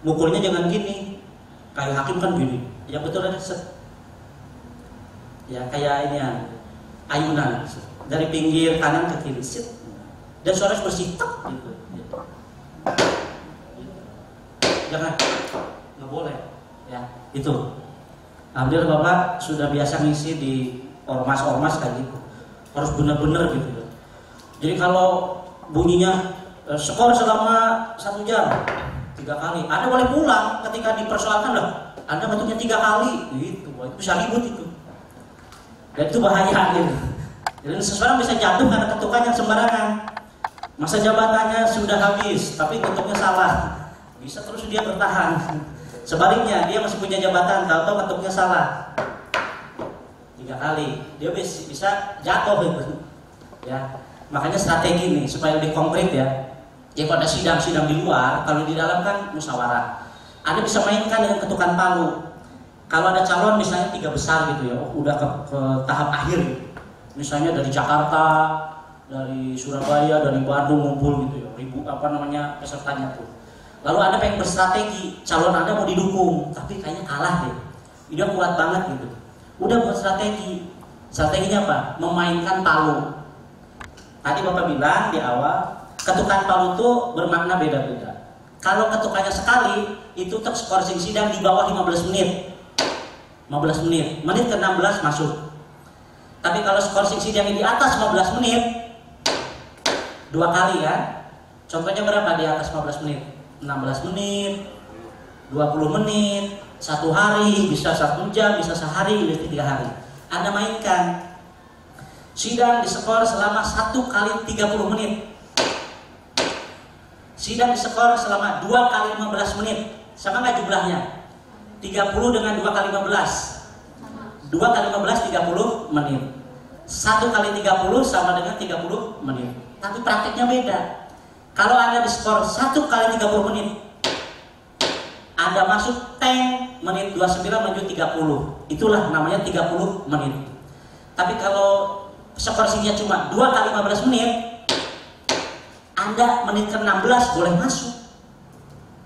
mukulnya jangan gini, kayak hakim kan gini, ya betul ada set, ya kayak ini ya, ayunan dari pinggir kanan ke kiri, set, dan suaranya bersih tek gitu. Jangan, nggak boleh, ya itu. Alhamdulillah Bapak sudah biasa ngisi di ormas-ormas kayak gitu, harus benar-benar gitu. Jadi kalau bunyinya skor selama 1 jam 3 kali, Anda boleh pulang ketika dipersoalkan lah, Anda bentuknya 3 kali, gitu, itu bisa ribut itu, dan itu bahaya gitu. Jadi seseorang bisa jatuh karena ketukan yang sembarangan. Masa jabatannya sudah habis, tapi ketuknya salah, bisa terus dia bertahan. Sebaliknya dia masih punya jabatan, tahu-tahu ketuknya salah 3 kali, dia bisa jatuh gitu. Ya, makanya strategi nih supaya lebih konkret ya. Ya pada sidang-sidang di luar, kalau di dalam kan musyawarah. Anda bisa mainkan dengan ketukan palu. Kalau ada calon misalnya 3 besar gitu ya, udah ke tahap akhir gitu. Misalnya dari Jakarta, dari Surabaya, dari Bandung ngumpul gitu ya, ribu pesertanya tuh. Lalu Anda pengen berstrategi, calon Anda mau didukung, tapi kayaknya kalah deh. Dia kuat banget gitu. Udah buat strategi. Strateginya apa? Memainkan palu. Tadi Bapak bilang di awal, ketukan palu itu bermakna beda-beda. Kalau ketukannya sekali, itu skorsing sidang di bawah 15 menit. 15 menit. Menit ke-16 masuk. Tapi kalau skorsing sidang di atas 15 menit, 2 kali kan? Contohnya berapa di atas 15 menit? 16 menit, 20 menit, 1 hari, bisa 1 jam, bisa sehari, bisa 3 hari. Anda mainkan. Sidang diskor selama 1 kali 30 menit. Sidang diskor selama 2 kali 15 menit. Sama nggak jumlahnya? 30 dengan 2 kali 15. 2 kali 15 30 menit. 1 kali 30 sama dengan 30 menit. Tapi praktiknya beda. Kalau Anda diskor 1 kali 30 menit, Anda masuk tank menit 29 menuju 30. Itulah namanya 30 menit. Tapi kalau skorsingnya cuma 2 kali 15 menit, Anda menit ke-16 boleh masuk.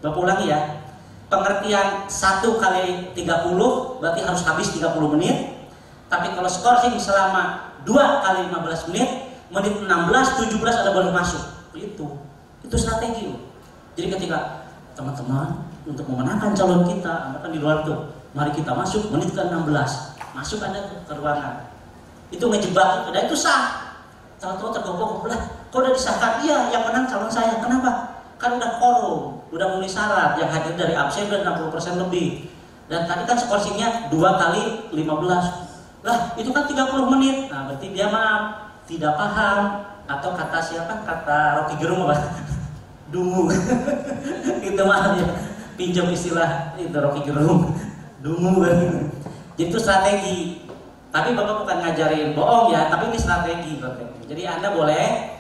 Bapak ulangi ya. Pengertian 1 kali 30 berarti harus habis 30 menit. Tapi kalau skorsing selama 2 kali 15 menit, menit 16, 17 Anda boleh masuk. Itu strategi loh. Jadi ketika teman-teman untuk memenangkan calon kita, Anda kan di luar tuh, mari kita masuk menit ke-16, masuk Anda ke ruangan. Itu ngejebak, dan itu sah. Tahu-tahu tergobok, kok udah disahkan? Iya, yang menang calon saya. Kenapa? Kan udah quorum, udah memenuhi syarat, yang hadir dari absen dan 60% lebih. Dan tadi kan skorsingnya 2 kali 15. Lah, itu kan 30 menit. Nah, berarti dia maaf, tidak paham. Atau kata siapa? Kata Rocky Gerung apa? Dungu. Itu maaf ya. Pinjam istilah itu Rocky Gerung. Dungu kan. Jadi itu strategi. Tapi Bapak bukan ngajarin bohong ya, tapi ini strategi. Jadi Anda boleh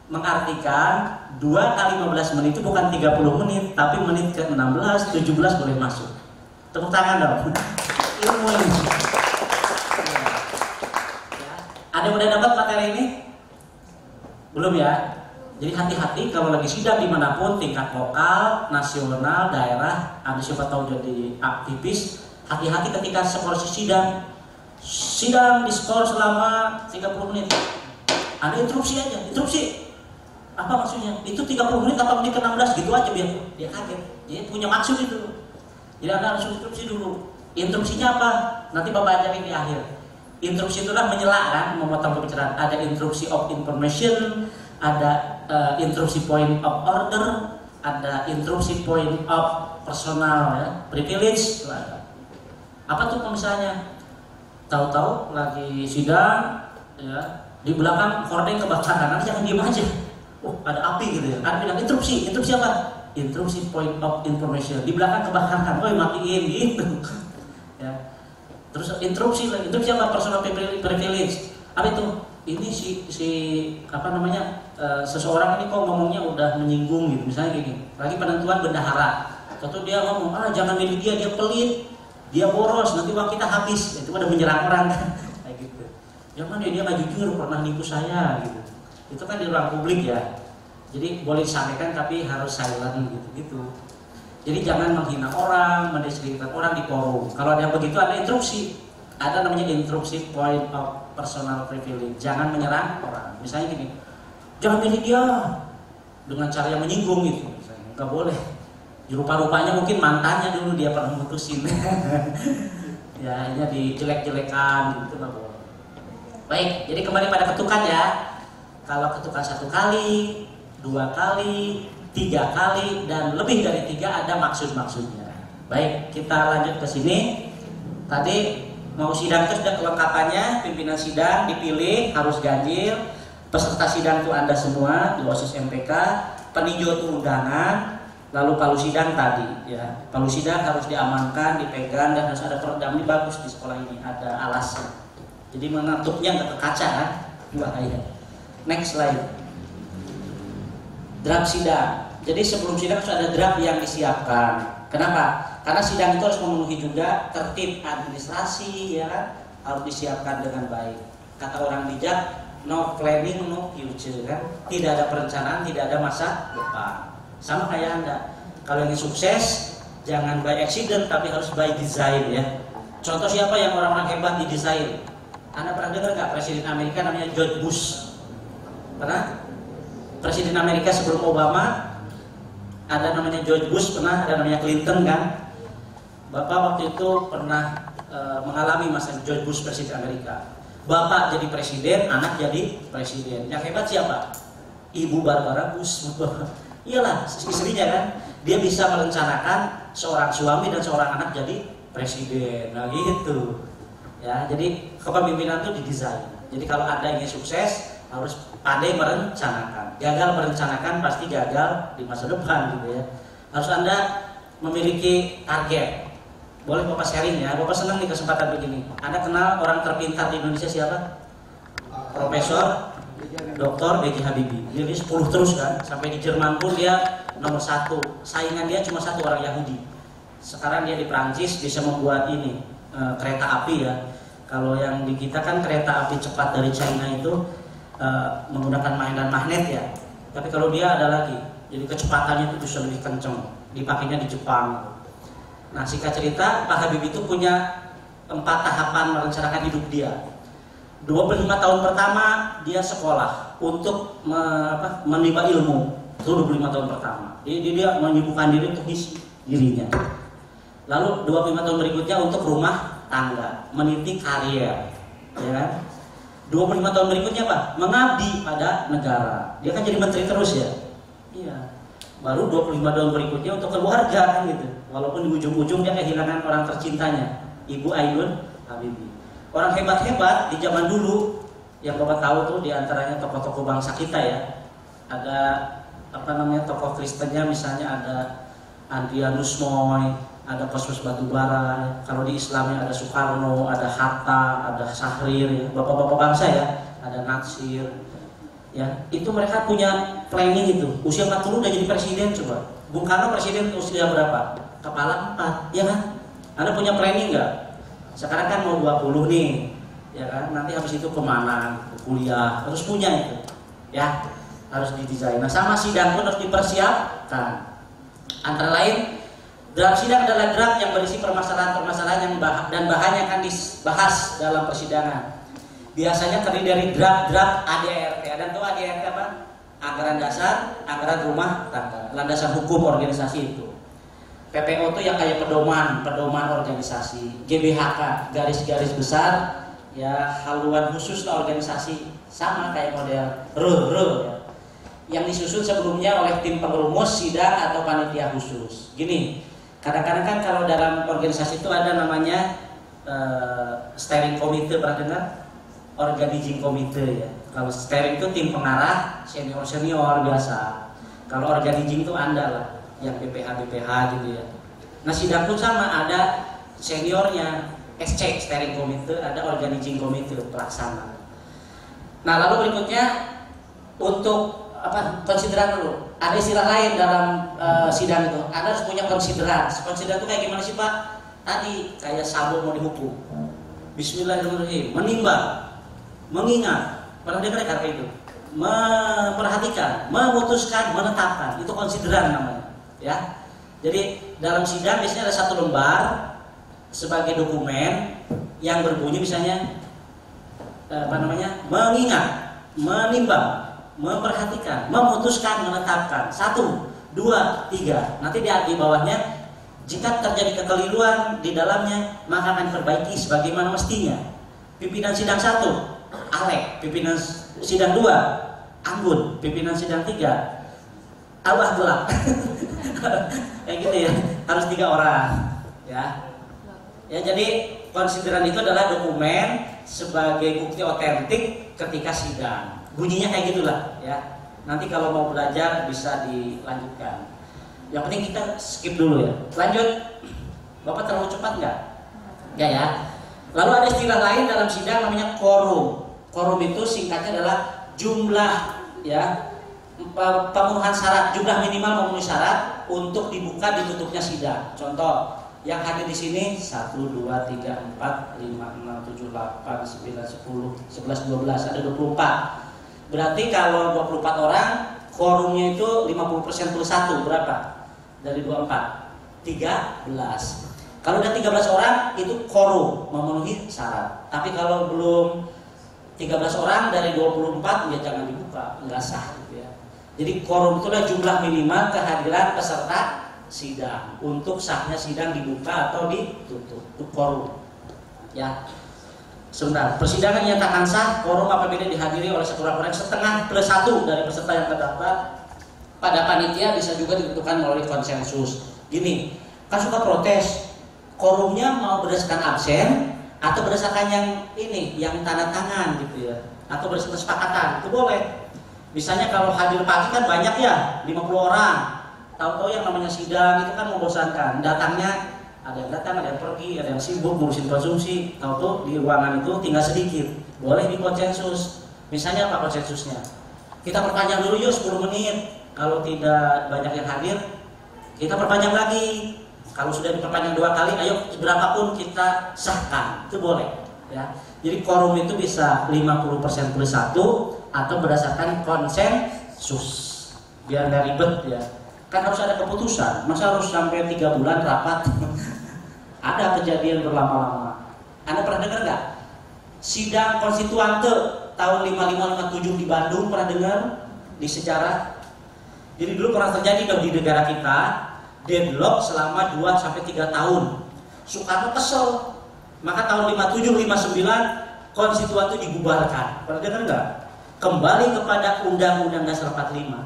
mengartikan 2 kali 15 menit itu bukan 30 menit, tapi menit ke-16, 17 boleh masuk. Tepuk tangan dong. Ilmu ini. Ada yang udah dapat materi ini? Belum ya? Jadi hati-hati kalau lagi sidang dimanapun, tingkat lokal, nasional, daerah, Anda siapa tahu jadi aktivis, hati-hati ketika seporsi sidang. Sidang diskor selama 30 menit. Anda interupsi aja, interupsi. Apa maksudnya? Itu 30 menit atau menit ke-16 gitu aja biar dia kaget. Dia punya maksud itu. Jadi Anda harus interupsi dulu. Interupsinya apa? Nanti Bapak ajarin di akhir. Interupsi itu kan menyela kan, memotong pembicaraan. Ada interupsi of information, ada interupsi point of order, ada interupsi point of personal ya, privilege. Apa tuh misalnya? Tahu-tahu lagi sidang ya, di belakang hordeng kebakaran, nanti jangan diem aja. Oh, ada api gitu ya. Ada bilang interupsi apa? Interupsi point of information. Di belakang kebakaran, oh matiin gitu. Ya. Terus interupsi lagi, interupsi apa? Personal privilege. Apa itu? Ini si apa namanya? Seseorang ini kok ngomongnya udah menyinggung gitu. Misalnya gini, lagi penentuan bendahara. Atau dia ngomong, jangan milih dia pelit. Dia boros, nanti uang kita habis. Itu pada menyerang orang kan. Kayak gitu. Jangan dia nggak jujur, pernah nipu saya gitu. Itu kan di ruang publik ya. Jadi boleh disampaikan tapi harus silent gitu. Jadi jangan menghina orang, mendiskreditkan orang di forum. Kalau ada yang begitu ada interupsi. Ada namanya interupsi point of personal privilege. Jangan menyerang orang. Misalnya gini, jangan pilih dia dengan cara yang menyinggung gitu. Misalnya, nggak boleh. Rupa-rupanya mungkin mantannya dulu dia pernah mutusin. Ya, hanya dijelek-jelekan gitu nggak boleh. Baik, jadi kembali pada ketukan ya. Kalau ketukan 1 kali, 2 kali, 3 kali, dan lebih dari 3 ada maksud-maksudnya. Baik, kita lanjut ke sini. Tadi mau sidang itu sudah kelengkapannya, pimpinan sidang dipilih harus ganjil, peserta sidang itu Anda semua di OSIS MPK, peninjau itu undangan, lalu palu sidang tadi ya. Palu sidang harus diamankan, dipegang, dan harus ada peredam. Ini bagus di sekolah ini, ada alasnya. Jadi menutupnya nggak ke kaca kan, bahaya. Next slide. Draft sidang. Jadi sebelum sidang harus ada draft yang disiapkan. Kenapa? Karena sidang itu harus memenuhi juga tertib administrasi, ya kan? Harus disiapkan dengan baik. Kata orang bijak, no planning, no future, kan? Tidak ada perencanaan, tidak ada masa depan. Sama kayak Anda. Kalau ingin sukses, jangan by accident, tapi harus by design, ya. Contoh siapa yang orang-orang hebat di desain? Anda pernah dengar nggak Presiden Amerika namanya George Bush? Pernah? Presiden Amerika sebelum Obama ada namanya George Bush, pernah ada namanya Clinton kan? Bapak waktu itu pernah mengalami masa George Bush Presiden Amerika. Bapak jadi presiden, anak jadi presiden. Yang hebat siapa? Ibu Barbara Bush. Iyalah, istrinya kan. Dia bisa merencanakan seorang suami dan seorang anak jadi presiden. Nah gitu. Ya, jadi kepemimpinan itu didesain. Jadi kalau Anda ingin sukses harus pandai merencanakan. Gagal merencanakan pasti gagal di masa depan gitu ya. Harus Anda memiliki target. Boleh Bapak sharing ya. Bapak senang nih kesempatan begini. Anda kenal orang terpintar di Indonesia siapa? Profesor Dr. B.J. Habibie. Dia 10 terus kan. Sampai di Jerman pun dia nomor 1. Saingan dia cuma 1 orang Yahudi. Sekarang dia di Prancis bisa membuat ini kereta api ya. Kalau yang di kita kan kereta api cepat dari China itu menggunakan mainan magnet ya. Tapi kalau dia ada lagi, jadi kecepatannya itu bisa lebih kenceng. Dipakainya di Jepang. Nah singkat cerita, Pak Habibie itu punya 4 tahapan merencanakan hidup dia. 25 tahun pertama dia sekolah untuk menimba ilmu. Itu 25 tahun pertama. Jadi dia menyibukkan diri untuk isi dirinya. Lalu 25 tahun berikutnya untuk rumah tangga, meniti karir, ya kan? 25 tahun berikutnya Pak, mengabdi pada negara. Dia kan jadi menteri terus ya. Iya. Baru 25 tahun berikutnya untuk keluarga kan gitu. Walaupun di ujung-ujung dia kehilangan orang tercintanya, Ibu Ainun Habibie. Orang hebat-hebat di zaman dulu yang Bapak tahu tuh diantaranya tokoh-tokoh bangsa kita ya. Ada tokoh Kristennya misalnya ada Adrianus Moy, ada Kosmas Batubara. Kalau di Islamnya ada Soekarno, ada Hatta, ada Syahrir, ya. Bapak-bapak bangsa ya, ada Natsir. Ya, itu mereka punya planning itu. Usia 40 udah jadi presiden coba. Bung Karno presiden usia berapa? Kepala 4, ya kan? Anda punya planning nggak? Sekarang kan mau 20 nih, ya kan? Nanti habis itu kemana? Kuliah, harus punya itu, ya. Harus didesain. Nah, sama sidang pun harus dipersiapkan. Antara lain, draft sidang adalah draft yang berisi permasalahan-permasalahan dan bahan yang akan dibahas dalam persidangan. Biasanya terdiri dari draft ADART. Ada tuh ADART apa? Anggaran dasar, anggaran rumah tangga, landasan hukum organisasi itu. PPO itu yang kayak pedoman organisasi. GBHK, garis-garis besar, ya haluan khusus organisasi, sama kayak model RE ya. Yang disusun sebelumnya oleh tim pengerumus sidang atau panitia khusus. Gini. Kadang-kadang kan kalau dalam organisasi itu ada namanya steering committee, pernah dengar? Organizing committee ya. Kalau steering itu tim pengarah senior biasa. Kalau organizing itu Anda lah, yang BPH gitu ya. Nah sidang pun sama, ada seniornya, SC steering committee, ada organizing committee pelaksana. Nah lalu berikutnya untuk konsideran dulu. Ada istilah lain dalam sidang itu. Anda harus punya konsideran. Konsideran itu kayak gimana sih Pak? Tadi kayak sabun mau dihukum. Bismillahirrahmanirrahim. Menimbang, mengingat, pernah dengar kata itu? Memperhatikan, memutuskan, menetapkan. Itu konsideran namanya. Ya. Jadi dalam sidang biasanya ada satu lembar sebagai dokumen yang berbunyi misalnya mengingat, menimbang, memperhatikan, memutuskan, menetapkan. 1, 2, 3. Nanti di bawahnya, jika terjadi kekeliruan di dalamnya, maka akan diperbaiki sebagaimana mestinya. Pimpinan sidang 1, Alek. Pimpinan sidang 2, Anggun. Pimpinan sidang 3, Abah gelap. Kayak gitu ya, harus 3 orang. Ya, jadi konsideran itu adalah dokumen sebagai bukti otentik ketika sidang. Bunyinya kayak gitulah ya. Nanti kalau mau belajar bisa dilanjutkan. Yang penting kita skip dulu ya. Lanjut. Bapak terlalu cepat nggak? Nggak ya. Lalu ada istilah lain dalam sidang namanya quorum. Quorum itu singkatnya adalah jumlah ya pemenuhan syarat, jumlah minimal memenuhi syarat untuk dibuka ditutupnya sidang. Contoh, yang hadir di sini 1, 2, 3, 4, 5, 6, 7, 8, 9, 10, 11, 12, ada 24. Berarti kalau 24 orang, quorumnya itu 50% plus 1, berapa? Dari 24, 13. Kalau udah 13 orang, itu quorum, memenuhi syarat. Tapi kalau belum 13 orang dari 24, ya jangan dibuka, nggak sah gitu ya. Jadi quorum itulah jumlah minimal kehadiran peserta sidang untuk sahnya sidang dibuka atau ditutup. Itu quorum. Ya. Sebentar. Persidangan dinyatakan sah quorum apabila dihadiri oleh sekurang-kurangnya setengah plus 1 dari peserta yang terdaftar. Pada panitia bisa juga ditentukan melalui konsensus. Gini, kan suka protes. Quorumnya mau berdasarkan absen atau berdasarkan yang ini, yang tanda tangan gitu ya. Atau berdasarkan kesepakatan. Itu boleh. Misalnya kalau hadir pagi kan banyak ya, 50 orang. Tahu-tahu yang namanya sidang itu kan membosankan. Datangnya ada yang datang, ada yang pergi, ada yang sibuk ngurusin konsumsi. Tahu-tahu di ruangan itu tinggal sedikit. Boleh di konsensus. Misalnya apa konsensusnya? Kita perpanjang dulu yuk 10 menit. Kalau tidak banyak yang hadir, kita perpanjang lagi. Kalau sudah diperpanjang 2 kali, ayo berapapun kita sahkan. Itu boleh. Ya. Jadi quorum itu bisa 50% plus 1 atau berdasarkan konsensus. Biar nggak ribet ya. Kan harus ada keputusan, masa harus sampai 3 bulan rapat? Ada kejadian berlama-lama. Anda pernah dengar nggak? Sidang konstituante tahun 55-57 di Bandung, pernah dengar? Di sejarah. Jadi dulu pernah terjadi di negara kita, deadlock selama 2-3 tahun. Soekarno kesel, maka tahun 57-59 konstituante dibubarkan. Pernah dengar nggak? Kembali kepada Undang-Undang Dasar 45.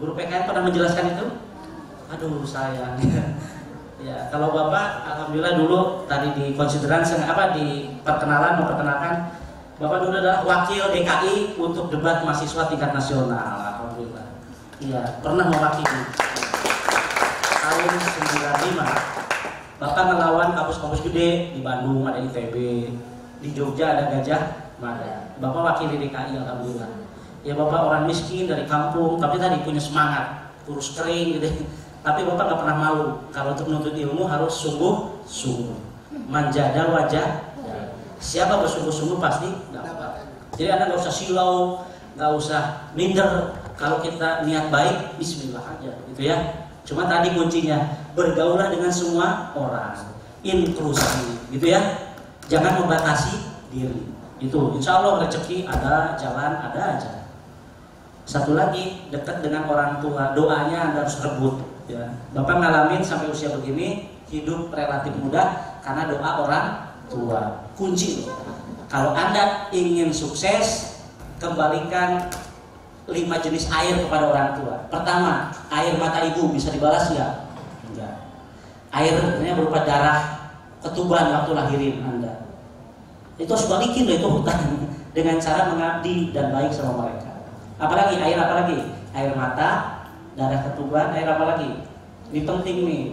Guru PKN pernah menjelaskan itu? Aduh sayang. Ya, kalau Bapak alhamdulillah dulu tadi di konsideran di memperkenalkan Bapak dulu adalah wakil DKI untuk debat mahasiswa tingkat nasional. Alhamdulillah. Iya, pernah mewakili. Tahun 95. Bapak ngelawan kampus-kampus gede di Bandung ada ITB, di Jogja ada Gajah Mada. Bapak wakili DKI alhamdulillah. Ya Bapak orang miskin dari kampung, tapi tadi punya semangat, kurus kering gitu. Tapi Bapak nggak pernah malu. Kalau untuk menuntut ilmu harus sungguh-sungguh. Manjada wajah. Siapa bersungguh-sungguh pasti dapat. Jadi Anda nggak usah silau, nggak usah minder. Kalau kita niat baik, Bismillah aja, gitu ya. Cuma tadi kuncinya bergaulah dengan semua orang, inklusif, gitu ya. Jangan membatasi diri. Itu, insya Allah rezeki ada, jalan ada aja. Satu lagi, dekat dengan orang tua, doanya Anda harus rebut. Ya. Bapak ngalamin sampai usia begini, hidup relatif mudah karena doa orang tua. Kunci. Kalau Anda ingin sukses, kembalikan 5 jenis air kepada orang tua. Pertama, air mata ibu bisa dibalas nggak? Enggak. Airnya berupa darah ketuban waktu lahirin Anda. Itu harus balikin itu hutang dengan cara mengabdi dan baik sama mereka. Apalagi air apalagi? Air mata, darah ketuban, air apa lagi? Ini penting nih.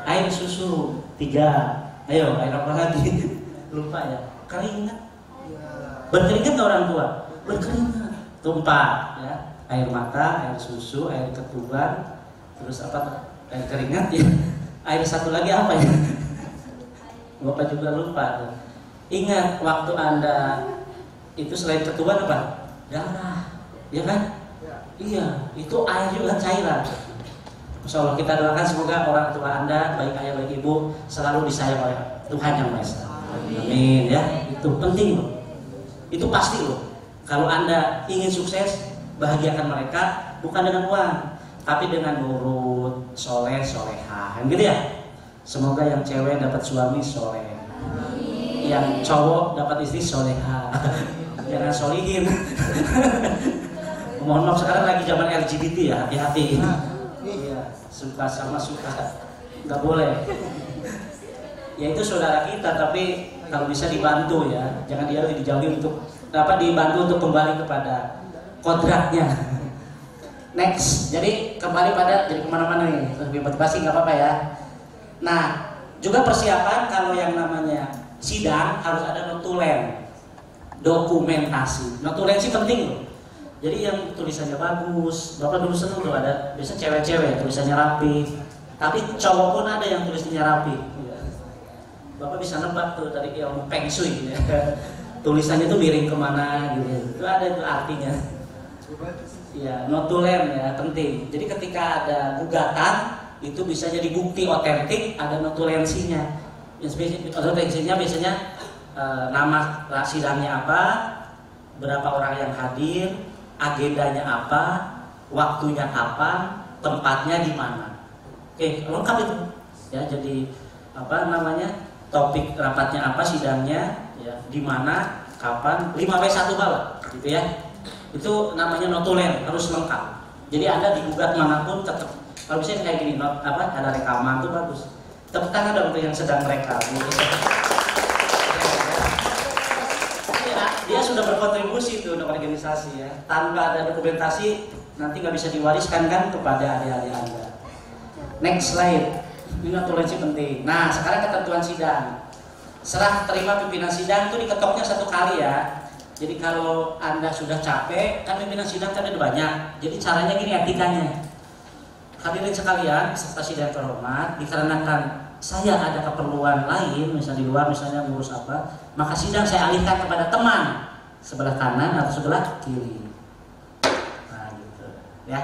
Air susu 3. Ayo, air apa lagi? Lupa ya. Keringat. Berkeringat nggak orang tua? Berkeringat. Tumpah ya. Air mata, air susu, air ketuban, terus apa? Air keringat ya. Air satu lagi apa ya? Bapak juga lupa. Ingat waktu Anda itu selain ketuban apa? Darah. Ya kan? Iya, itu air juga cairan. Insya Allah kita doakan semoga orang tua Anda, baik ayah baik ibu, selalu disayang oleh Tuhan Yang Maha Esa. Amin ya. Itu penting loh. Itu pasti loh. Kalau Anda ingin sukses, bahagiakan mereka bukan dengan uang, tapi dengan nurut, soleh, solehah, gitu ya. Semoga yang cewek dapat suami soleh, yang cowok dapat istri soleha, jangan solihin. Mohon maaf, sekarang lagi zaman LGBT ya, hati-hati. Iya, suka sama suka, nggak boleh. Ya itu saudara kita, tapi kalau bisa dibantu ya, jangan dia dijauhi untuk dibantu untuk kembali kepada kodratnya. Next, jadi kembali pada jadi kemana-mana nih, lebih motivasi nggak apa-apa ya. Nah, juga persiapan kalau yang namanya sidang harus ada notulen, dokumentasi. Notulen sih penting loh. Jadi yang tulisannya bagus, bapak dulu seneng tuh ada, biasanya cewek-cewek tulisannya rapi, tapi cowok pun ada yang tulisannya rapi. Bapak bisa nebak tuh dari ilmu Feng Shui, ya. Tulisannya tuh miring kemana gitu, itu ada itu artinya. Ya, notulen ya penting. Jadi ketika ada gugatan itu bisa jadi bukti otentik, ada notulensinya. Notulensinya biasanya nama sidangnya apa, berapa orang yang hadir, agendanya apa, waktunya kapan, tempatnya di mana. Oke, lengkap itu. Ya, jadi apa namanya? Topik rapatnya apa, sidangnya, ya, di mana, kapan, 5W1 bawah, gitu ya. Itu namanya notulen, harus lengkap. Jadi Anda digugat manapun tetap. Kalau bisa kayak gini, ada rekaman tuh bagus. Tepuk tangan dong untuk yang sedang merekam. Ya, dia sudah berkontribusi tuh untuk organisasi ya. Tanpa ada dokumentasi nanti nggak bisa diwariskan kan kepada adik-adik Anda. Next slide. Ini notulensi penting. Nah, sekarang ketentuan sidang. Serah terima pimpinan sidang itu diketoknya 1 kali ya. Jadi kalau Anda sudah capek, kan pimpinan sidang kan ada banyak. Jadi caranya gini etikanya. Hadirin sekalian, peserta sidang terhormat, dikarenakan saya ada keperluan lain, misalnya di luar, misalnya ngurus apa, maka sidang saya alihkan kepada teman sebelah kanan atau sebelah kiri. Nah, gitu. Ya,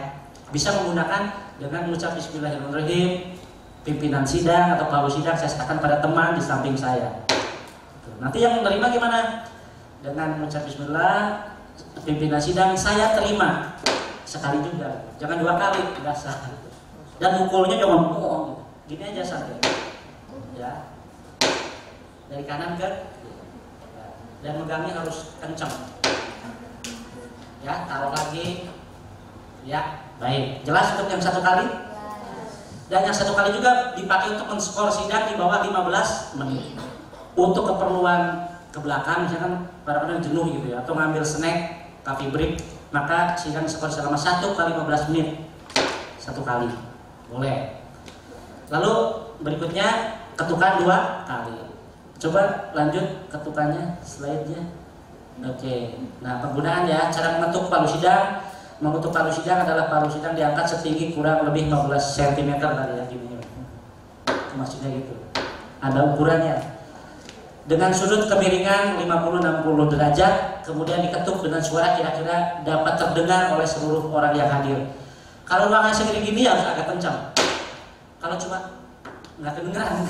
bisa menggunakan dengan mengucap Bismillahirrahmanirrahim. Pimpinan sidang atau palu sidang saya serahkan pada teman di samping saya. Nanti yang menerima gimana? Dengan mengucap Bismillah, pimpinan sidang saya terima sekali juga, jangan 2 kali, biasa. Dan mukulnya jangan gini aja santai, ya. Dari kanan ke, dan megangnya harus kencang. Ya, taruh lagi. Ya, baik. Jelas untuk yang 1 kali? Dan yang 1 kali juga dipakai untuk men-skor sidang di bawah 15 menit. Untuk keperluan ke belakang, misalkan kadang-kadang jenuh gitu ya, atau ngambil snack, coffee break, maka sidang skor selama 1 kali 15 menit. 1 kali, boleh. Lalu berikutnya ketukan 2 kali. Coba lanjut ketukannya, slide-nya. Oke. Nah, penggunaan ya, cara mengetuk palu sidang. Mengetuk palu sidang adalah palu sidang diangkat setinggi kurang lebih 15 cm tadi ya, gini. Maksudnya gitu. Ada ukurannya. Dengan sudut kemiringan 50-60 derajat, kemudian diketuk dengan suara kira-kira dapat terdengar oleh seluruh orang yang hadir. Kalau ruangan segini gini harus agak kencang. Kalau cuma nggak kedengeran,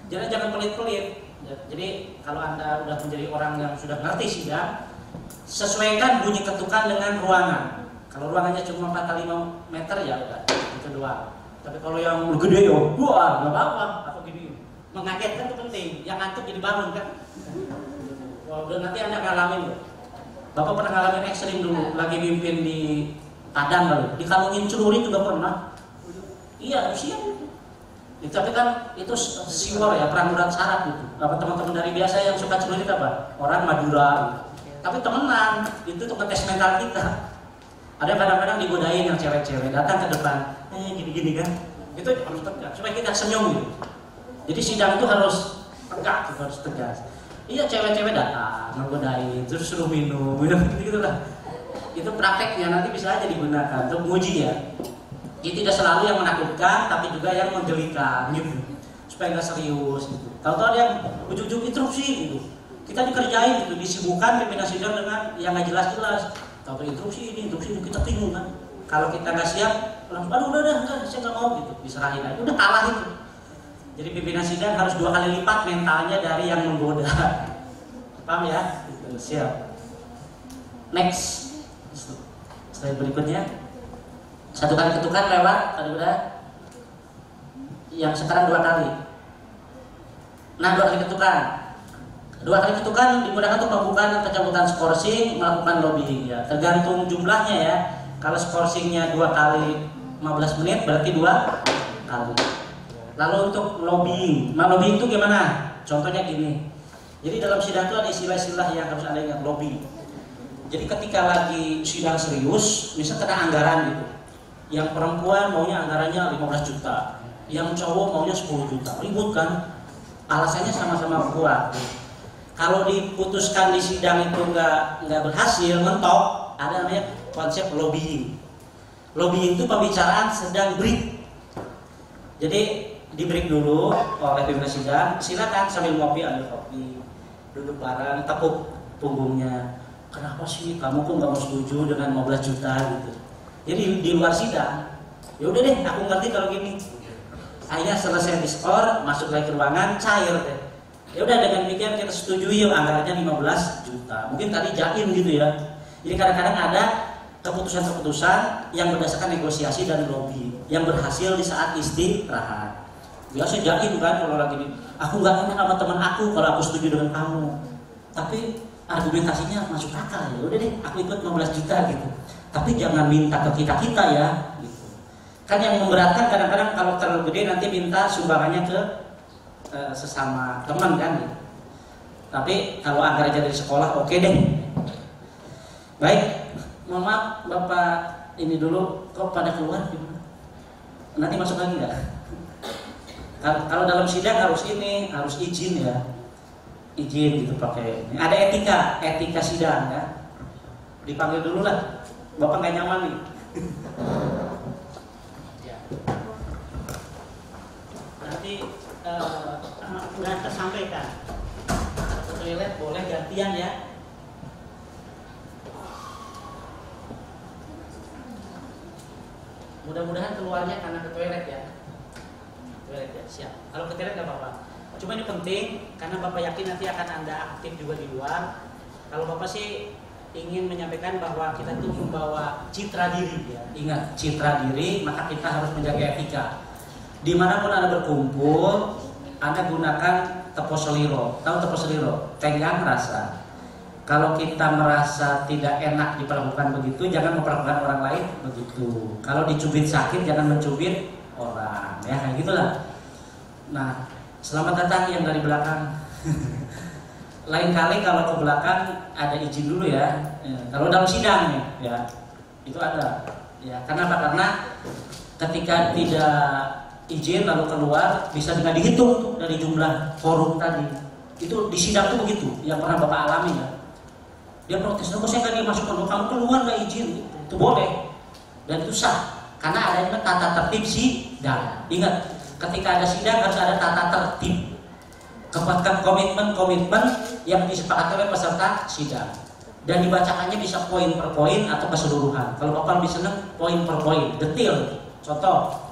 jangan pelit-pelit. Jadi kalau Anda udah menjadi orang yang sudah ngerti sidang, sesuaikan bunyi ketukan dengan ruangan. Kalau ruangannya cuma 4x5 meter ya udah, itu doang. Tapi kalau yang gede ya, wah nggak apa-apa, atau gini. Mengagetkan itu penting, yang ngantuk jadi bangun kan. Wah, udah nanti Anda ngalamin. Bapak pernah ngalamin ekstrim dulu, lagi mimpin di Padang lalu, dikalungin celuri juga pernah. Iya, usia itu. Tapi kan itu siwar ya, perang urat saraf gitu. Apa teman-teman dari biasa yang suka celurit apa? Orang Madura gitu. Tapi temenan, itu untuk ngetes mental kita. Ada kadang-kadang digodain yang cewek-cewek, datang ke depan, gini-gini kan. Itu harus tegak, supaya kita senyum gitu. Jadi sidang itu harus tegak, harus tegas. Iya, cewek-cewek datang, menggodain, terus suruh minum gitu lah. Itu prakteknya nanti bisa aja digunakan untuk menguji ya. Jadi tidak selalu yang menakutkan, tapi juga yang menggelikan gitu, supaya nggak serius gitu. Tahu-tahu ada yang ujung-ujung interupsi gitu. Kita dikerjain gitu, disibukkan pimpinan sidang dengan yang nggak jelas-jelas. Tahu-tahu interupsi ini, kita bingung kan. Kalau kita nggak siap, langsung aduh udah, saya nggak mau gitu, diserahin aja, udah kalah itu. Jadi pimpinan sidang harus 2 kali lipat mentalnya dari yang menggoda. Paham ya? Gitu. Siap. Next. Slide berikutnya. 1 kali ketukan lewat, tadi udah. Yang sekarang 2 kali. Nah, 2 kali ketukan. 2 kali ketukan digunakan untuk melakukan pencabutan skorsing, melakukan lobbying ya. Tergantung jumlahnya ya. Kalau skorsingnya 2 kali 15 menit berarti 2 kali. Lalu untuk lobbying, lobbying itu gimana? Contohnya gini. Jadi dalam sidang itu ada istilah-istilah yang harus Anda ingat, lobby. Jadi ketika lagi sidang serius, misalnya kena anggaran gitu. Yang perempuan maunya anggarannya 15 juta, yang cowok maunya 10 juta. Ribut kan? Alasannya sama-sama kuat. Kalau diputuskan di sidang itu nggak berhasil, mentok, ada namanya konsep lobbying. Lobbying itu pembicaraan sedang break. Jadi di break dulu oleh pimpinan sidang, silakan sambil ngopi, ambil kopi, duduk bareng, tepuk punggungnya. Kenapa sih kamu kok nggak mau setuju dengan 15 juta gitu? Jadi di luar sidang, ya udah deh, aku ngerti kalau gini. Akhirnya selesai diskor, masuk lagi ke ruangan, cair deh. Ya udah, dengan demikian kita setuju yuk anggarannya 15 juta. Mungkin tadi jaim gitu ya. Jadi kadang-kadang ada keputusan-keputusan yang berdasarkan negosiasi dan lobby yang berhasil di saat istirahat. Biasa jaim kan kalau lagi ini, aku nggak enak sama teman aku kalau aku setuju dengan kamu. Tapi argumentasinya masuk akal, ya udah deh, aku ikut 15 juta gitu. Tapi jangan minta ke kita ya. Gitu. Kan yang memberatkan kadang-kadang kalau terlalu gede nanti minta sumbangannya ke sesama teman kan. Gitu. Tapi kalau anggarannya dari sekolah oke deh. Baik, mohon maaf Bapak ini dulu, kok pada keluar gimana? Nanti masuk lagi nggak? Kalau dalam sidang harus ini, harus izin ya, izin gitu pakai. Ada etika sidang ya. Dipanggil dulu lah, Bapak nggak nyaman nih. Ya. Nanti udah tersampaikan. Ke toilet boleh gantian ya. Mudah-mudahan keluarnya karena ke toilet ya. Siap. Kalau ke toilet nggak apa-apa. Cuma ini penting karena Bapak yakin nanti akan Anda aktif juga di luar. Kalau Bapak sih ingin menyampaikan bahwa kita tuh membawa citra diri ya. Ingat, citra diri, maka kita harus menjaga etika. Dimanapun Anda berkumpul, Anda gunakan teposeliro. Tahu teposeliro? Tenggang rasa. Kalau kita merasa tidak enak diperlakukan begitu, jangan memperlakukan orang lain begitu. Kalau dicubit sakit, jangan mencubit orang, ya kayak gitulah. Nah, selamat datang yang dari belakang. Lain kali kalau ke belakang ada izin dulu ya. Kalau dalam sidang ya, itu ada. Ya, karena apa? Karena ketika tidak izin lalu keluar bisa dengan dihitung dari jumlah forum tadi. Itu di sidang tuh begitu, yang pernah Bapak alami ya. Dia protes, kok saya nggak dimasukkan, kamu keluar nggak izin, itu boleh dan itu sah karena adanya tata tertib sidang. Ingat, ketika ada sidang harus ada tata tertib, komitmen yang disepakati oleh peserta sidang dan dibacakannya bisa poin per poin atau keseluruhan. Kalau Bapak lebih senang poin per poin, detail. Contoh,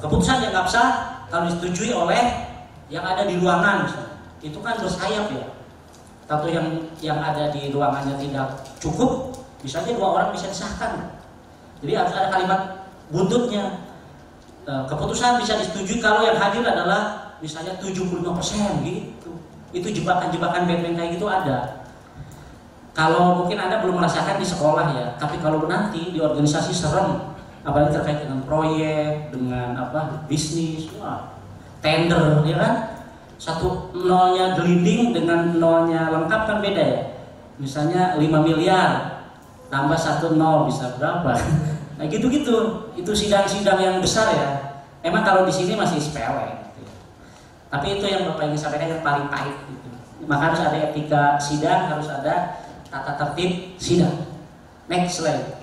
keputusan dianggap sah kalau disetujui oleh yang ada di ruangan, misalnya. Itu kan bersayap ya. Satu yang ada di ruangannya tidak cukup, misalnya 2 orang bisa disahkan. Jadi harus ada kalimat buntutnya. Keputusan bisa disetujui kalau yang hadir adalah misalnya 75% gitu. Itu jebakan-jebakan Batman kayak gitu ada. Kalau mungkin Anda belum merasakan di sekolah ya, tapi kalau nanti di organisasi serem, apalagi terkait dengan proyek, dengan bisnis, tender, ya kan? Satu nolnya gelinding dengan nolnya lengkap kan beda ya. Misalnya 5 miliar tambah 1 nol bisa berapa? Nah gitu-gitu. Itu sidang-sidang yang besar ya. Emang kalau di sini masih sepele. Gitu. Tapi itu yang Bapak ingin sampaikan yang paling pahit. Gitu. Maka harus ada etika sidang, harus ada tata tertib sidang. Next slide.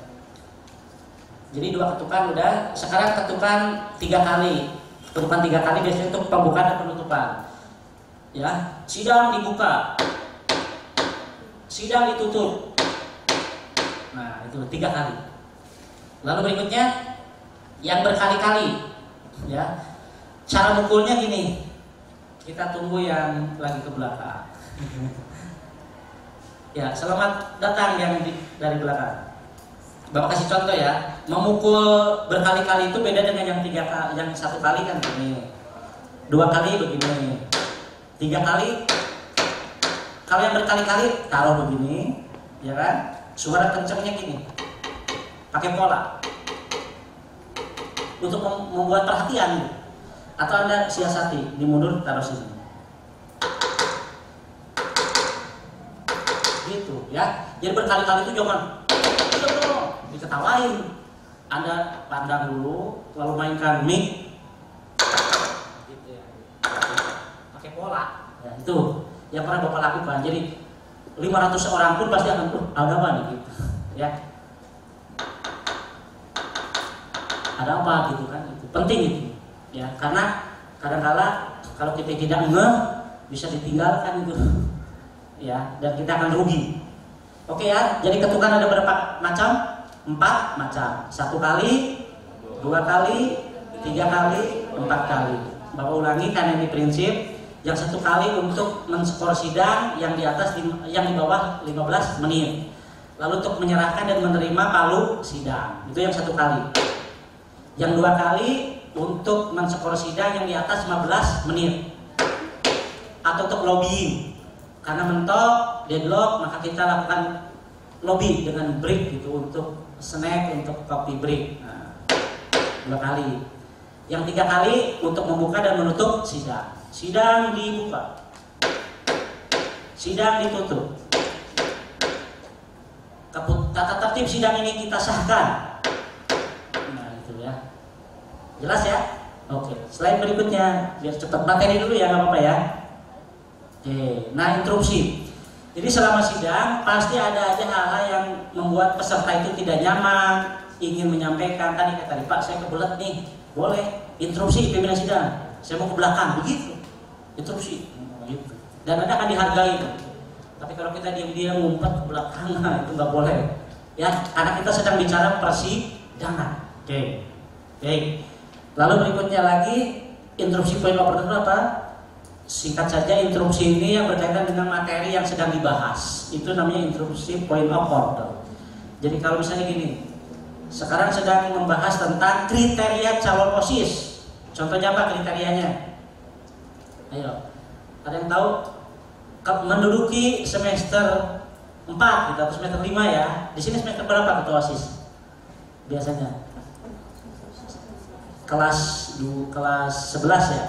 Jadi 2 ketukan udah. Sekarang ketukan 3 kali. Ketukan 3 kali biasanya untuk pembukaan dan penutupan. Ya, sidang dibuka, sidang ditutup. Nah, itu 3 kali. Lalu berikutnya yang berkali-kali, ya. Cara mukulnya gini, kita tunggu yang lagi ke belakang. Ya, selamat datang yang dari belakang. Bapak kasih contoh ya, memukul berkali-kali itu beda dengan yang yang satu kali kan begini, 2 kali begini, 3 kali. Kalau yang berkali-kali taruh begini, ya kan? Suara kencengnya gini, pakai pola untuk membuat perhatian. Atau Anda siasati, dimundur taruh sini, gitu ya. Jadi berkali-kali itu jangan diketawain. Anda pandang dulu, lalu mainkan mic, gitu ya. Pakai pola, ya, itu yang pernah Bapak lakukan. Jadi 500 orang pun pasti akan ada apa nih gitu, ya. Ada apa gitu kan? Itu penting itu, ya. Karena kadang-kala kalau kita tidak ngeh bisa ditinggalkan gitu, ya, dan kita akan rugi. Oke ya. Jadi ketukan ada berapa macam? 4 macam. 1 kali, 2 kali, 3 kali, 4 kali. Bapak ulangi karena ini prinsip. Yang 1 kali untuk men-skor sidang, yang di atas, yang di bawah 15 menit. Lalu untuk menyerahkan dan menerima palu sidang, itu yang 1 kali. Yang 2 kali untuk men-skor sidang yang di atas 15 menit. Atau untuk lobbying, karena mentok, deadlock, maka kita lakukan lobby dengan break gitu, untuk snack, untuk coffee break. Nah, 2 kali. Yang 3 kali untuk membuka dan menutup sidang. Sidang dibuka, sidang ditutup. Tata tertib sidang ini kita sahkan. Nah itu ya, jelas ya. Oke, slide berikutnya biar cepat materi dulu ya, nggak apa-apa ya. Oke, nah interupsi. Jadi selama sidang pasti ada aja hal-hal yang membuat peserta itu tidak nyaman, ingin menyampaikan. Tadi Pak saya kebelet nih, boleh interupsi pimpinan sidang, saya mau ke belakang, begitu. Interupsi, gitu. Dan Anda akan dihargai. Tapi kalau kita diam-diam ngumpet ke belakang, nah, itu nggak boleh. Ya, karena kita sedang bicara persidangan. Oke. Lalu berikutnya lagi, interupsi point of order itu apa? Singkat saja, interupsi ini yang berkaitan dengan materi yang sedang dibahas. Itu namanya interupsi point of order. Jadi kalau misalnya gini, sekarang sedang membahas tentang kriteria calon OSIS. Contohnya apa kriterianya? Ayo, ada yang tahu? Menduduki semester 4 gitu, atau semester 5 ya. Di sini semester berapa ketua OSIS? Biasanya kelas 11 ya.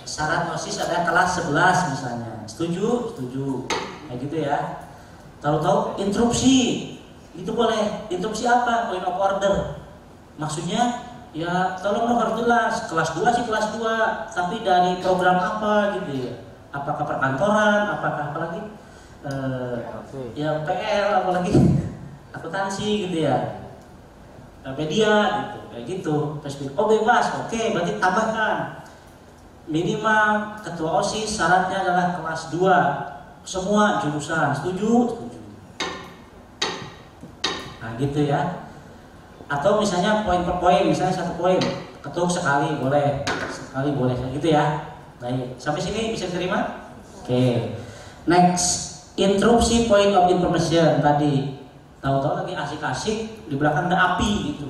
Syarat OSIS ada kelas 11 misalnya. Setuju? Setuju. Kayak gitu ya. Tahu-tahu interupsi. Itu boleh. Interupsi apa? Point of order. Maksudnya ya tolong dong harus jelas. Kelas 2 sih kelas 2, tapi dari program apa gitu ya. Apakah perkantoran, apakah apalagi ya PL, apalagi akuntansi gitu ya. Media gitu, kayak gitu. Terus oh bebas, oke, berarti tambahkan. Minimal ketua OSIS syaratnya adalah kelas 2 semua jurusan. Setuju? Setuju. Nah gitu ya. Atau misalnya poin per poin, misalnya 1 poin ketuk sekali boleh, gitu ya. Baik, sampai sini bisa diterima? Oke. Next, interupsi point of information tadi. Tahu-tahu lagi asik-asik di belakang ada api gitu.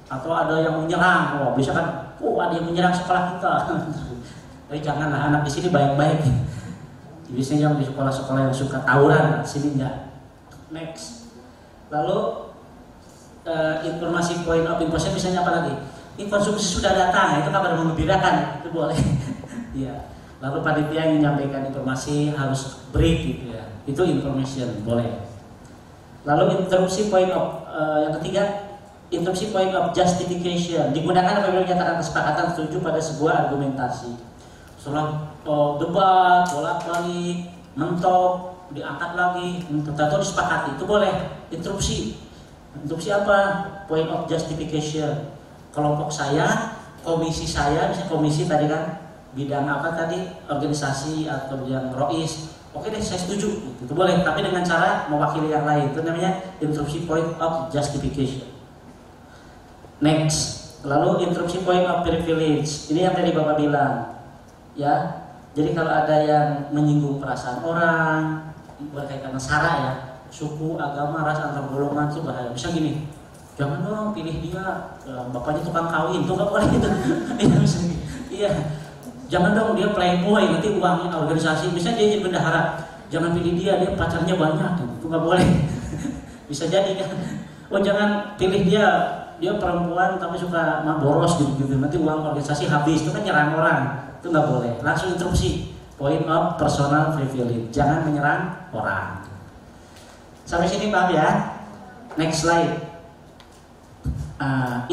Atau ada yang menyerang. Wah, bisa kan? Ada yang menyerang sekolah kita. Tapi janganlah, anak di sini baik-baik. Biasanya yang di sekolah-sekolah yang suka tawuran, sini enggak. Next. Lalu informasi point of information misalnya apa lagi? Konsumsi sudah datang, itu kabar mengembirakan, itu boleh. Ya. Lalu panitia yang menyampaikan informasi harus break gitu ya. Itu information, boleh. Lalu interupsi point of yang ketiga, interupsi point of justification digunakan apabila menyatakan kesepakatan setuju pada sebuah argumentasi. Setelah debat, bolak-balik, mentok, diangkat lagi, atau disepakati, itu boleh. Interupsi. Interupsi apa? Point of justification. Kelompok saya, komisi saya, misalnya komisi tadi kan bidang apa tadi, organisasi atau yang rois, oke deh saya setuju, itu boleh, tapi dengan cara mewakili yang lain, itu namanya interupsi point of justification. Next, lalu interruption point of privilege. Ini yang tadi Bapak bilang, ya. Jadi kalau ada yang menyinggung perasaan orang, berkaitan sara ya, suku, agama, ras, antar golongan itu bahaya. Bisa gini, jangan dong pilih dia, bapaknya tukang kawin, tuh nggak boleh gitu. Iya, jangan dong dia playboy, nanti uangnya organisasi, bisa dia jadi bendahara. Jangan pilih dia pacarnya banyak, itu nggak boleh. Bisa jadi kan. Oh jangan pilih dia perempuan tapi suka boros gitu, nanti uang organisasi habis, itu kan nyerang orang, itu nggak boleh. Langsung interupsi, point of personal privilege, jangan menyerang orang. Sampai sini paham ya? Next slide.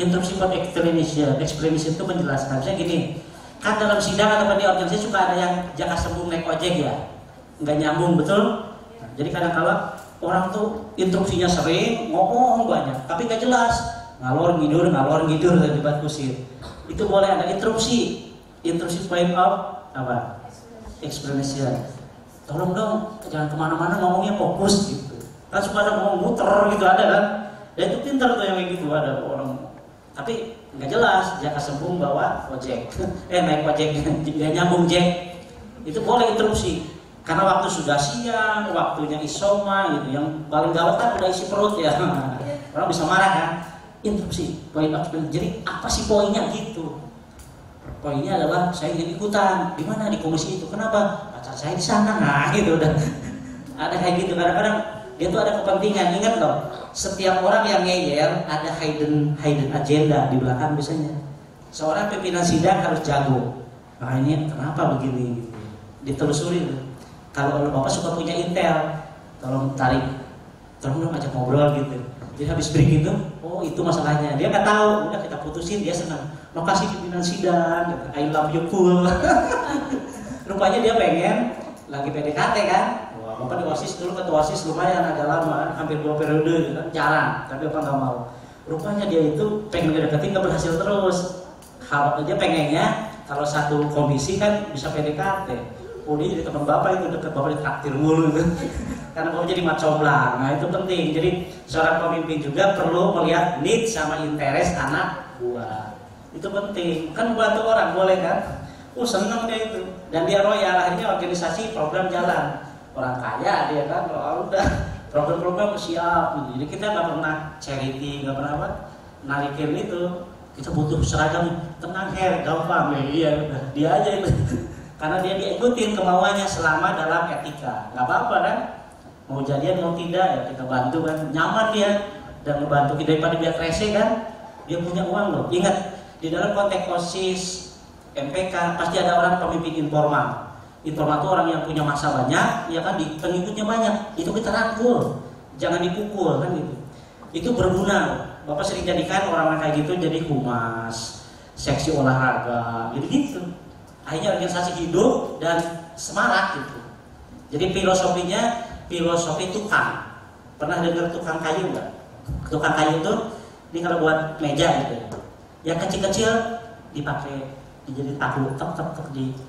Interupsi for explanation itu menjelaskan, misalnya gini, kan dalam sidang atau di organisasi suka ada yang jaka sembung naik ojek ya, nggak nyambung, betul? Jadi kadang-kala orang tuh interupsinya sering, ngomong banyak, tapi nggak jelas, ngalor ngidur dan debat kusir. Itu boleh ada interupsi point of apa? Explanation. Tolong dong, jangan kemana-mana ngomongnya fokus gitu. Kan suka ada ngomong muter gitu, ada kan? Ya itu pintar tuh yang kayak gitu, ada orang. Tapi nggak jelas, jaka sembung bawa ojek, naik ojek, nggak nyambung jack. Itu boleh interupsi. Karena waktu sudah siang, waktunya isoma gitu, yang paling gawat kan udah isi perut ya, orang bisa marah kan. Interupsi, point of explanation. Jadi apa sih poinnya gitu? Poinnya adalah saya ingin ikutan, di mana, di komisi itu, kenapa? Pacar saya di sana, nah gitu udah. Ada kayak gitu, kadang-kadang dia tuh ada kepentingan. Ingat loh, setiap orang yang ngeyel ada hidden agenda di belakang biasanya. Seorang pimpinan sidang harus jago. Nah ini kenapa begini gitu, ditelusuri tuh. Kalau Bapak suka punya intel, tolong dong ajak ngobrol gitu. Jadi habis break itu, oh itu masalahnya. Dia nggak tahu, udah kita putusin, dia senang. Makasih pimpinan sidang, I love you cool. Rupanya dia pengen lagi PDKT kan. Wah, Bapak di OSIS dulu, ketua OSIS lumayan agak lama, hampir 2 periode gitu kan, jarang. Tapi Bapak nggak mau. Rupanya dia itu pengen ngedeketin, nggak berhasil terus. Dia pengennya kalau satu komisi kan bisa PDKT. Oh dia jadi teman Bapak itu, dekat Bapak ditraktir mulu gitu. Karena Bapak jadi macomlang. Nah itu penting. Jadi seorang pemimpin juga perlu melihat need sama interest anak buah. Itu penting. Kan bantu orang boleh kan? Seneng dia itu. Dan dia royal, akhirnya organisasi program jalan. Orang kaya dia kan, udah program-program siap gitu. Jadi kita nggak pernah charity, nggak pernah apa narikin itu. Kita butuh seragam, tenang Her, gampang ya. Iya udah dia aja itu. Karena dia diikutin kemauannya selama dalam etika, nggak apa-apa kan? Mau jadian mau tidak ya kita bantu kan, nyaman dia dan membantu kita daripada dia rese kan? Dia punya uang loh. Ingat di dalam konteks OSIS, MPK pasti ada orang pemimpin informal. Informal itu orang yang punya masa banyak, ya kan? Pengikutnya banyak. Itu kita rangkul, jangan dipukul kan gitu. Itu berguna. Bapak sering jadikan orang-orang kayak gitu jadi humas, seksi olahraga, gitu-gitu. Akhirnya organisasi hidup dan semarak gitu. Jadi filosofi tukang. Pernah dengar tukang kayu nggak? Tukang kayu itu ini kalau buat meja gitu. Yang kecil-kecil dipakai jadi tahu, tek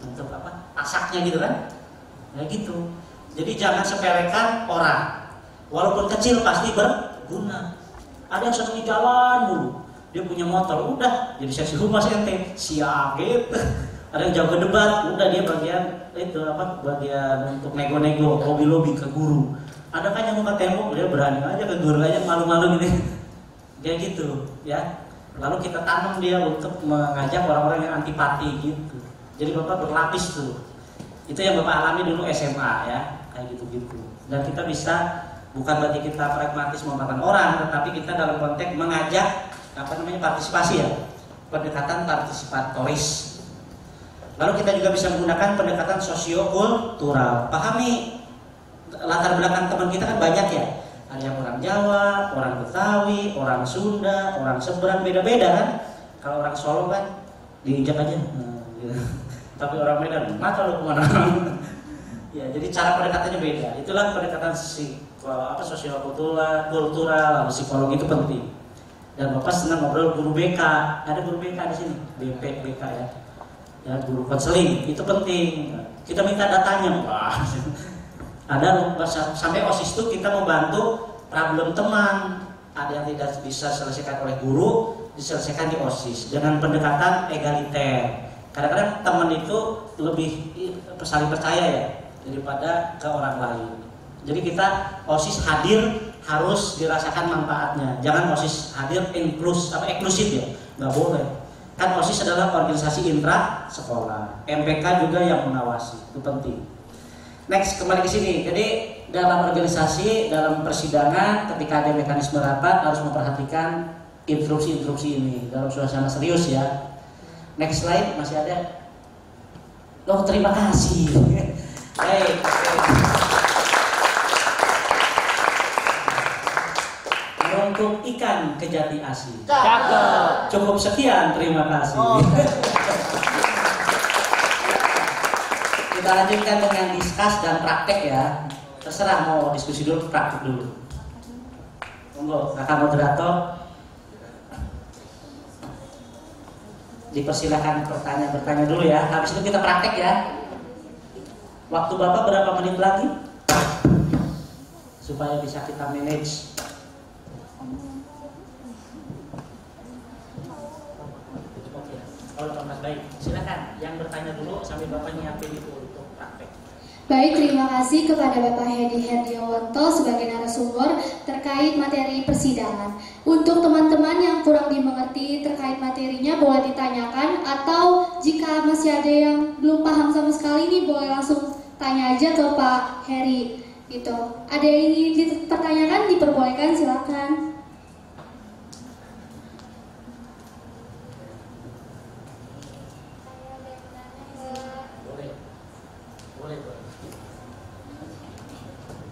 untuk apa? Asaknya gitu kan? Ya gitu. Jadi jangan sepelekan orang. Walaupun kecil pasti berguna. Ada yang sering di jalan dulu, dia punya motor, udah jadi seksi humas ente, siap gitu. Ada yang jago debat, udah dia bagian itu apa? Bagian untuk nego-nego, lobby ke guru. Ada kan yang muka tembok, dia berani aja ke guru aja, malu-malu gitu. Kayak gitu, ya. Lalu kita tanam dia untuk mengajak orang-orang yang antipati gitu. Jadi Bapak berlapis tuh. Itu yang Bapak alami dulu SMA ya, kayak gitu-gitu. Dan kita bisa, bukan berarti kita pragmatis memakan orang, tetapi kita dalam konteks mengajak partisipasi ya, pendekatan partisipatoris. Lalu kita juga bisa menggunakan pendekatan sosiokultural. Pahami latar belakang teman kita kan banyak ya. Ada yang orang Jawa, orang Betawi, orang Sunda, orang seberang, beda-beda kan. Kalau orang Solo kan diinjak aja. Gitu. Tapi orang Medan, maka lu kemana? Ya, jadi cara pendekatannya beda. Itulah pendekatan sosiokultural, lalu psikologi itu penting. Dan Bapak senang ngobrol guru BK. Ada guru BK di sini, BK ya. Ya, guru konseling itu penting. Kita minta datanya. Wah. Ada sampai OSIS itu kita membantu problem teman. Ada yang tidak bisa selesaikan oleh guru, diselesaikan di OSIS dengan pendekatan egaliter. Kadang-kadang teman itu lebih saling percaya ya daripada ke orang lain. Jadi kita OSIS hadir harus dirasakan manfaatnya. Jangan OSIS hadir eksklusif ya, nggak boleh. Kan OSIS adalah organisasi intra sekolah. MPK juga yang mengawasi, itu penting. Next, kembali ke sini. Jadi dalam organisasi, dalam persidangan, ketika ada mekanisme rapat harus memperhatikan instruksi-instruksi ini dalam suasana serius ya. Next slide, masih ada. Oh, terima kasih. Baik. Untuk ikan kejati asih. Cakep. Cukup sekian, terima kasih. Kita lanjutkan dengan diskus dan praktek ya. Terserah mau diskusi dulu, praktek dulu. Monggo, kakak moderator. Dipersilakan bertanya dulu ya. Habis itu kita praktek ya. Waktu Bapak berapa menit lagi? Supaya bisa kita manage. Oke, kalau Mas baik, silakan yang bertanya dulu sambil Bapak nyiapin itu untuk praktek. Baik, terima kasih kepada Bapak Hedi Herdiawanto sebagai narasumber terkait materi persidangan. Untuk teman-teman yang kurang dimengerti terkait materinya boleh ditanyakan, atau jika masih ada yang belum paham sama sekali nih boleh langsung tanya aja ke Pak Heri gitu. Ada yang ingin dipertanyakan diperbolehkan, silakan.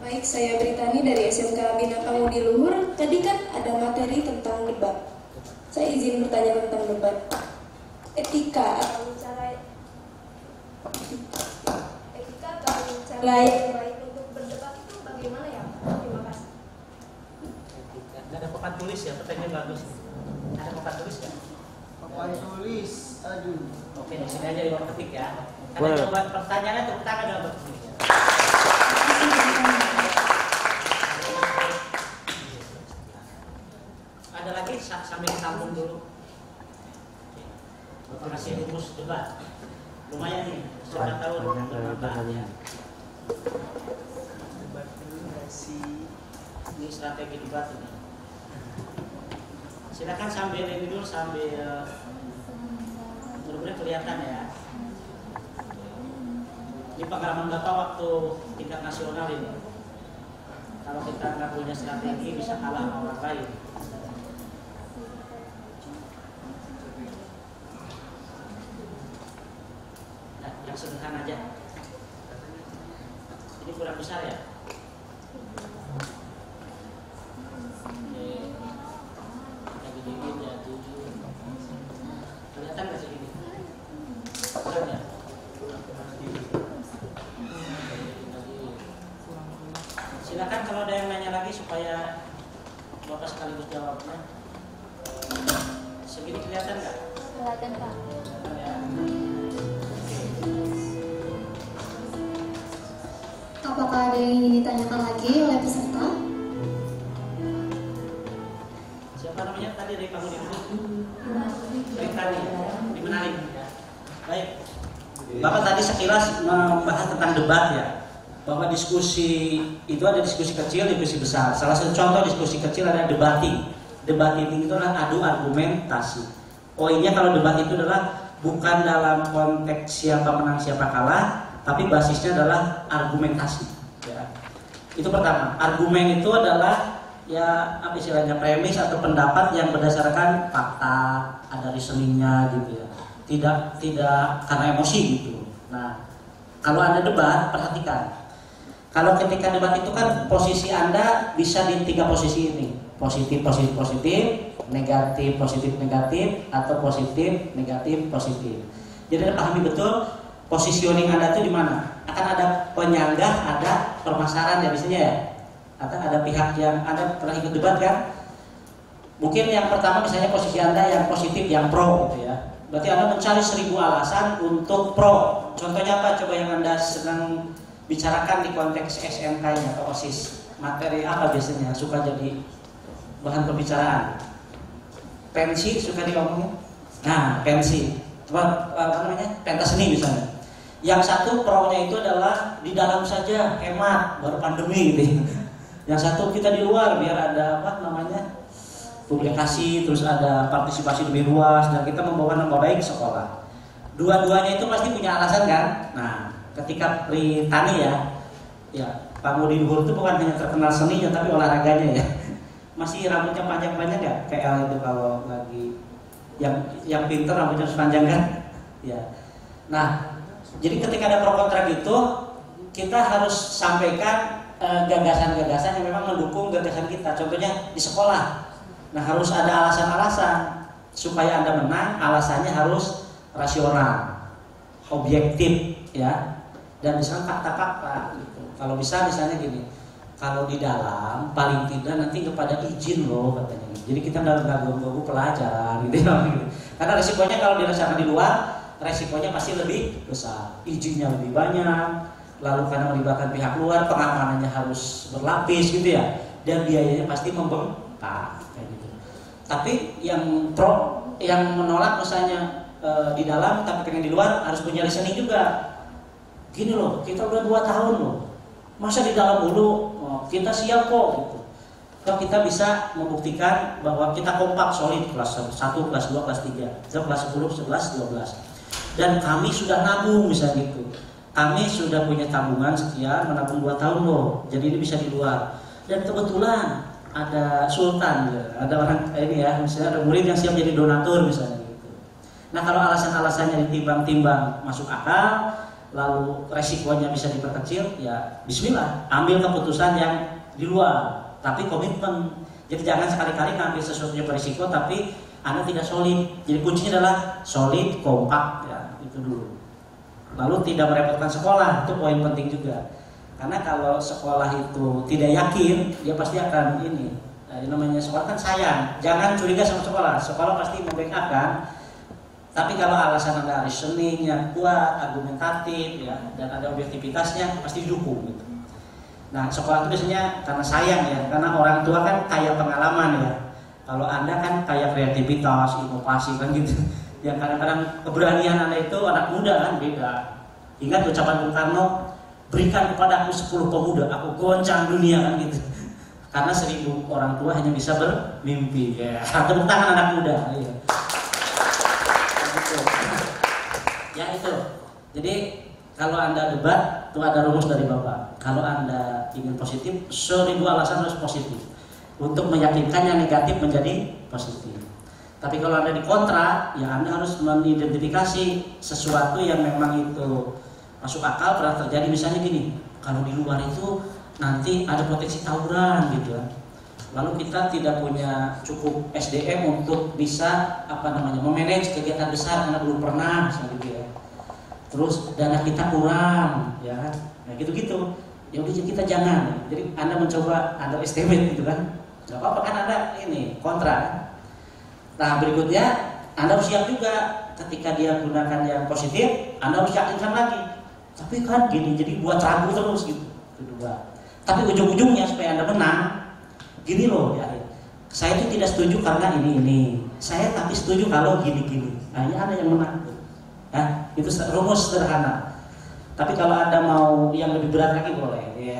Baik, saya Britani dari SMK Bina Pangudi Luhur. Tadi kan ada materi tentang debat. Saya izin bertanya tentang debat. Etika atau cara yang baik untuk berdebat itu bagaimana ya? Terima kasih. Nggak ada papan tulis ya, pertanyaan bagus. Ada papan tulis ya? Papan tulis, aduh. Oke, di sini aja di bawah ketik ya. Ada coba pertanyaannya tepuk tangan dalam bentuk tulis ya. Ada lagi sambil sambung dulu. Bapak kasih rumus debat. Lumayan nih, sudah tahu manfaatnya. Ini strategi debat ini. Silakan sambil ini dulu, sambil mudah-mudahan kelihatan ya. Ini pengalaman Bapak waktu tingkat nasional ini. Kalau kita nggak punya strategi bisa kalah sama orang lain. Nah, yang sederhana aja. Ini kurang besar ya. Oke. Lagi dingin ya 7. Kelihatan nggak sih ini? Besar ya. Silakan kalau ada yang nanya lagi supaya Bapak sekaligus jawabnya. Segini kelihatan nggak? Silakan Pak. Ya. Apakah ada yang ingin ditanyakan lagi oleh peserta? Siapa namanya tadi dari Pak Budi dulu? Tadi di menarik. Baik. Bapak tadi sekilas membahas tentang debat ya. Bahwa diskusi itu ada diskusi kecil, diskusi besar. Salah satu contoh diskusi kecil adalah debating. Debating itu adalah adu argumentasi. Poinnya kalau debat itu adalah bukan dalam konteks siapa menang siapa kalah, tapi basisnya adalah argumentasi. Ya. Itu pertama. Argumen itu adalah ya apa istilahnya premis atau pendapat yang berdasarkan fakta, ada reasoningnya gitu ya. Tidak karena emosi gitu. Nah, kalau Anda debat, perhatikan. Kalau ketika debat itu kan posisi Anda bisa di 3 posisi ini. Positif, positif, positif, negatif, positif, negatif, atau positif, negatif, positif. Jadi Anda pahami betul positioning Anda itu di mana. Akan ada penyanggah, ada permasalahan ya biasanya ya. Atau ada pihak yang Anda pernah ikut debat kan? Mungkin yang pertama misalnya posisi Anda yang positif, yang pro gitu ya. Berarti Anda mencari 1000 alasan untuk pro. Contohnya apa? Coba yang Anda sedang bicarakan di konteks SMK-nya atau OSIS. Materi apa biasanya suka jadi bahan pembicaraan? pensi suka diomongin. Nah, pensi, apa namanya, pentas seni misalnya. Yang satu pro-nya itu adalah di dalam saja, hemat, baru pandemi gitu. Yang satu kita di luar biar ada apa namanya, publikasi, terus ada partisipasi lebih luas dan kita membawa nama baik sekolah. Dua-duanya itu pasti punya alasan kan. Nah, ketika Britani ya Pak Mudi Luhur itu bukan hanya terkenal seninya tapi olahraganya ya. Masih rambutnya panjang-panjang ya, kayak itu kalau lagi yang pinter rambutnya harus panjang kan. Ya. Nah, jadi ketika ada pro kontra gitu, kita harus sampaikan gagasan-gagasan yang memang mendukung gagasan kita. Contohnya di sekolah. Nah, harus ada alasan-alasan supaya Anda menang. Alasannya harus rasional, objektif, ya, dan misalnya fakta-fakta. Gitu. Kalau bisa misalnya gini, kalau di dalam paling tidak nanti kepada izin loh katanya. Jadi kita nggak ganggu pelajaran, gitu ya. Karena resikonya kalau dirasakan di luar, resikonya pasti lebih besar. Izinnya lebih banyak, lalu karena melibatkan pihak luar, pengamanannya harus berlapis, gitu ya. Dan biayanya pasti membengkak, kayak gitu. Tapi yang menolak misalnya di dalam tapi pengen di luar harus punya reasoning juga. Gini loh, kita udah 2 tahun loh, masa di dalam dulu, kita siap kok gitu. Kalau kita bisa membuktikan bahwa kita kompak solid kelas 1, kelas 2, kelas 3, kelas 10, 11, 12. Dan kami sudah nabung misalnya gitu. Kami sudah punya tabungan sekian, menabung 2 tahun loh. Jadi ini bisa di luar. Dan kebetulan ada sultan, ada orang ini ya, misalnya ada murid yang siap jadi donatur misalnya gitu. Nah, kalau alasan-alasannya ditimbang-timbang masuk akal, lalu resikonya bisa diperkecil, ya bismillah, ambil keputusan yang di luar. Tapi komitmen. Jadi jangan sekali-kali ngambil sesuatu yang berisiko tapi Anda tidak solid. Jadi kuncinya adalah solid, kompak, ya itu dulu. Lalu tidak merepotkan sekolah, itu poin penting juga. Karena kalau sekolah itu tidak yakin, dia pasti akan ini. Nah, namanya sekolah kan sayang. Jangan curiga sama sekolah. Sekolah pasti membackup kan. Tapi kalau alasan Anda reasoning yang kuat, argumentatif, ya, dan ada objektivitasnya, pasti didukung gitu. Nah, sekolah itu biasanya karena sayang ya, karena orang tua kan kaya pengalaman ya. Kalau Anda kan kaya kreativitas, inovasi kan gitu. Yang kadang-kadang keberanian Anda itu anak muda kan beda. Ingat ucapan Bung Karno, berikan kepada aku 10 pemuda, aku goncang dunia kan gitu. Karena 1000 orang tua hanya bisa bermimpi. Ya, tepuk tangan anak muda. Ya. Ya itu. Jadi kalau Anda debat, itu ada rumus dari Bapak. Kalau Anda ingin positif, 1000 alasan harus positif. Untuk meyakinkan yang negatif menjadi positif. Tapi kalau Anda di kontra, ya Anda harus mengidentifikasi sesuatu yang memang itu masuk akal, pernah terjadi. Misalnya gini, kalau di luar itu nanti ada potensi tawuran gitu. Lalu kita tidak punya cukup SDM untuk bisa memanage kegiatan besar karena belum pernah gitu ya. Terus dana kita kurang, ya kan? Nah gitu-gitu. Ya udah kita jangan. Jadi Anda mencoba underestimate gitu kan? Gak apa-apa kan Anda ini kontra kan? Nah berikutnya Anda harus siap juga ketika dia gunakan yang positif, Anda harus yakinkan lagi. Tapi kan gini, jadi buat ragu terus gitu. Kedua. Tapi ujung-ujungnya supaya Anda menang, gini loh ya. Saya itu tidak setuju karena ini. Saya tapi setuju kalau gini-gini. Nah ini Anda yang menang. Ya, itu rumus sederhana. Tapi kalau Anda mau yang lebih berat lagi boleh, ya.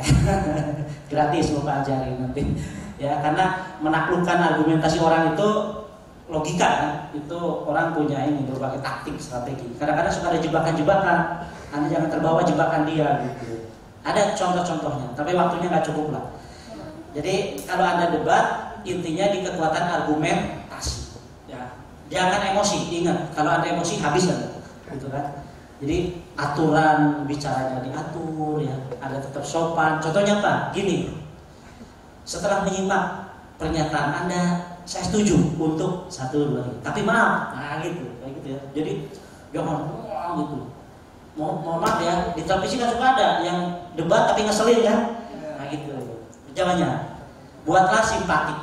Gratis Bapak ajarin nanti. Ya, karena menaklukkan argumentasi orang itu logika kan. Itu orang punya ini berbagai taktik, strategi. Kadang-kadang suka ada jebakan-jebakan. Anda jangan terbawa jebakan dia gitu. Ada contoh-contohnya, tapi waktunya nggak cukup lah. Jadi kalau Anda debat, intinya di kekuatan argumentasi. Ya, jangan emosi. Ingat, kalau Anda emosi habis Anda. Gitu kan. Jadi aturan bicaranya diatur ya, ada tetap sopan. Contohnya apa? Gini. Setelah menyimak pernyataan Anda, saya setuju untuk 1, 2, 3. Tapi maaf. Nah, gitu. Kayak gitu ya. Jadi jangan gitu. Mohon maaf ya, di televisi kan suka ada yang debat tapi ngeselin kan. Nah, gitu. Jawabannya buatlah simpatik.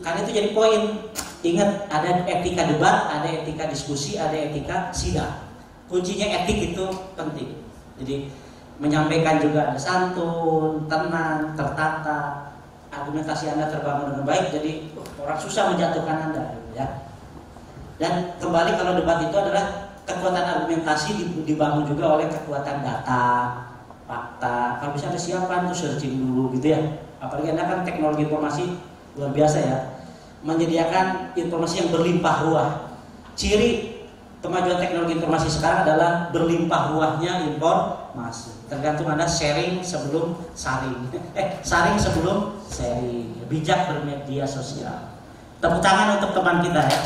Karena itu jadi poin. Ingat, ada etika debat, ada etika diskusi, ada etika sidang. Kuncinya etik itu penting. Jadi menyampaikan juga ada santun, tenang, tertata, argumentasi Anda terbangun dengan baik. Jadi orang susah menjatuhkan Anda, ya. Dan kembali kalau debat itu adalah kekuatan argumentasi dibangun juga oleh kekuatan data, fakta. Kalau bisa ada siapa tuh searching dulu gitu ya. Apalagi Anda kan teknologi informasi luar biasa ya, menyediakan informasi yang berlimpah ruah. Ciri kemajuan teknologi informasi sekarang adalah berlimpah ruahnya informasi. Tergantung Anda sharing sebelum saring. Saring sebelum sharing. Bijak bermedia sosial. Tepuk tangan untuk teman kita ya.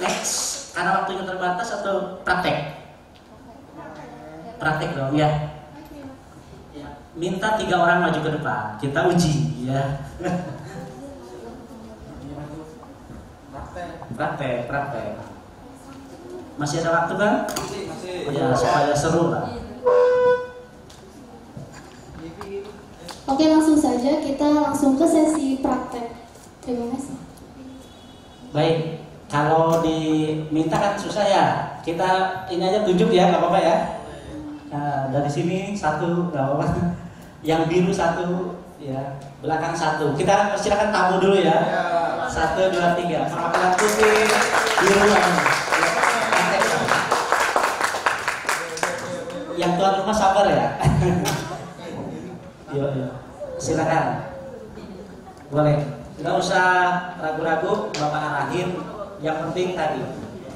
Next, karena waktunya terbatas atau praktek? Praktek dong ya. Minta 3 orang maju ke depan, kita uji ya. Praktek. Masih ada waktu kan? Masih. Ya, supaya seru lah. Oke, langsung saja kita langsung ke sesi praktek. Terima kasih. Baik, kalau diminta kan susah ya. Kita ini aja tunjuk ya, nggak apa-apa ya. Nah, dari sini 1, nggak apa-apa. Yang biru 1, ya, belakang 1. Kita silakan tamu dulu ya. 1, 2, 3. Perwakilan putih, biru. Yang tuan rumah sabar ya. Yuk. Silakan. Boleh. Nggak usah ragu-ragu, Bapak arahin. Yang penting tadi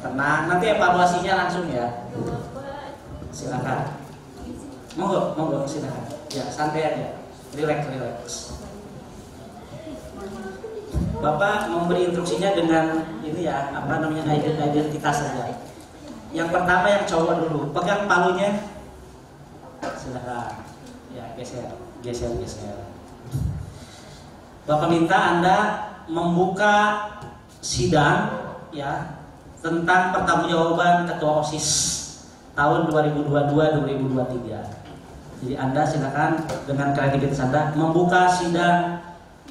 tenang. Nanti evaluasinya langsung ya. Silakan. Monggo, silakan. Ya, santai aja. Relax. Bapak memberi instruksinya dengan ini ya, identitas saja. Yang pertama yang cowok dulu, pegang palunya. Silakan. Ya, geser. Bapak minta Anda membuka sidang ya tentang pertanggungjawaban Ketua OSIS tahun 2022-2023. Jadi Anda silakan dengan kreativitas Anda membuka sidang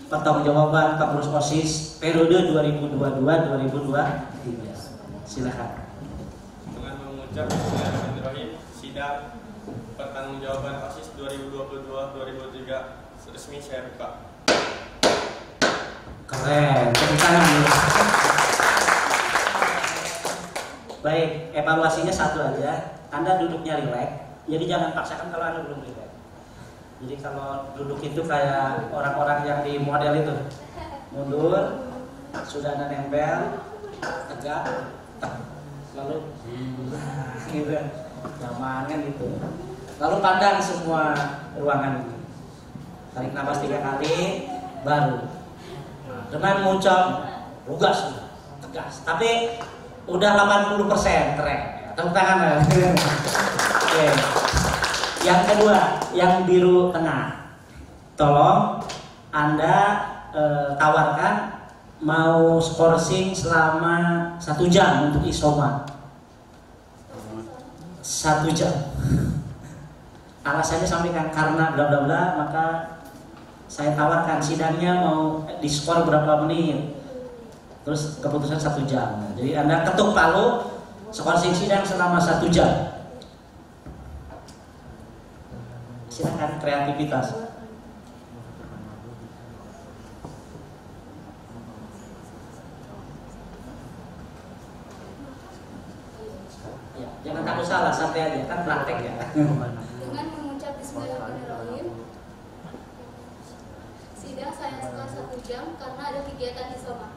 pertanggungjawaban pengurus OSIS periode 2022-2023. Silakan. Dengan mengucap Bismillahirrahmanirrahim, sidang pertanggungjawaban OSIS 2022-2023 resmi saya buka. Keren, tepuk tangan dulu. Baik, evaluasinya 1 aja. Anda duduknya rileks. Jadi jangan paksakan kalau Anda belum rileks. Jadi kalau duduk itu kayak orang-orang yang di model itu, mundur, sudah Anda nempel, tegak, lalu gitu, nyaman gitu. Lalu pandang semua ruangan ini. Tarik nafas 3 kali, baru dengan mengucap lugas, tegas. Tapi udah 80% keren. Tepuk tangan. Oke. Yang kedua, yang biru tengah. Tolong Anda tawarkan mau skorsing selama 1 jam untuk isoman. 1 jam. Alasannya sampaikan karena bla bla bla, maka saya tawarkan sidangnya mau diskor berapa menit. Terus keputusan 1 jam. Jadi Anda ketuk palu, skorsing sidang selama 1 jam. Silakan kreativitas. Ya, jangan takut salah, santai aja, kan praktek ya. Dengan mengucap Bismillahirrahmanirrahim, sidang saya setelah 1 jam karena ada kegiatan di Soma.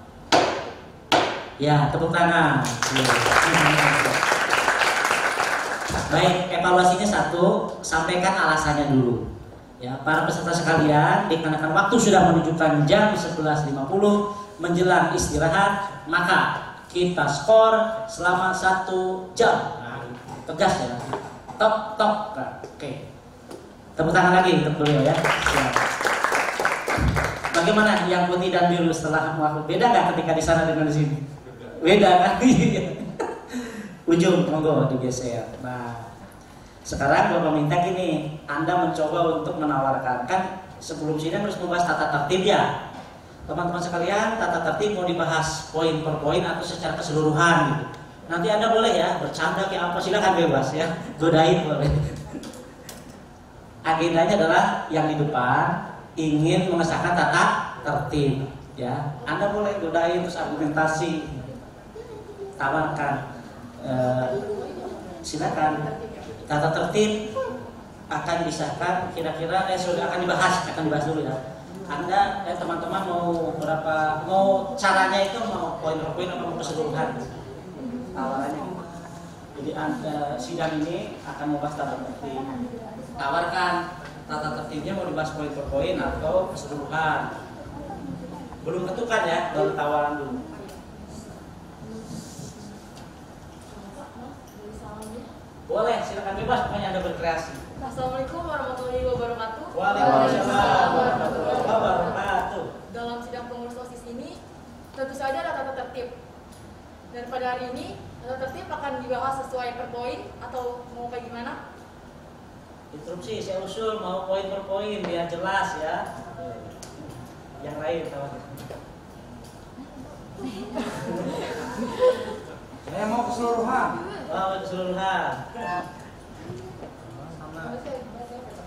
Ya, tepuk tangan. Baik, evaluasinya 1, sampaikan alasannya dulu. Ya, para peserta sekalian, dikarenakan waktu sudah menunjukkan jam 11.50 menjelang istirahat, maka kita skor selama 1 jam. Nah, tegas ya. Tok. Nah, oke. Tepuk tangan lagi untuk beliau ya. Siap. Bagaimana yang putih dan biru setelah melakukan? Beda nggak ketika di sana dengan di sini? Beda kan? Ujung monggo digeser. Nah, sekarang Bapak minta gini, Anda mencoba untuk menawarkan, kan sebelum sidang harus membahas tata tertib ya. Teman-teman sekalian, tata tertib mau dibahas poin per poin atau secara keseluruhan gitu. Nanti Anda boleh ya bercanda kayak apa, silakan bebas ya, godain boleh. Agendanya adalah yang di depan ingin mengesahkan tata tertib. Ya, Anda boleh godain terus argumentasi, tawarkan. Silakan. Tata tertib akan disahkan kira-kira sudah akan dibahas dulu ya. Anda teman-teman mau caranya itu mau poin per poin atau mau keseluruhan tawarannya. Jadi sidang ini akan membahas tata tertib. Tawarkan tata tertibnya mau dibahas poin per poin atau keseluruhan. Belum tentukan ya, baru tawaran dulu. Boleh, silakan bebas, pokoknya Anda berkreasi. Assalamualaikum warahmatullahi wabarakatuh. Waalaikumsalam warahmatullahi wabarakatuh. Dalam sidang pengurus OSIS ini, tentu saja ada tata tertib. Dan pada hari ini, tata tertib akan dibahas sesuai per poin atau mau kayak gimana? Instruksi saya usul mau poin per poin biar jelas ya. Yang lain kawan. Saya mau keseluruhan. Oh, keseluruhan.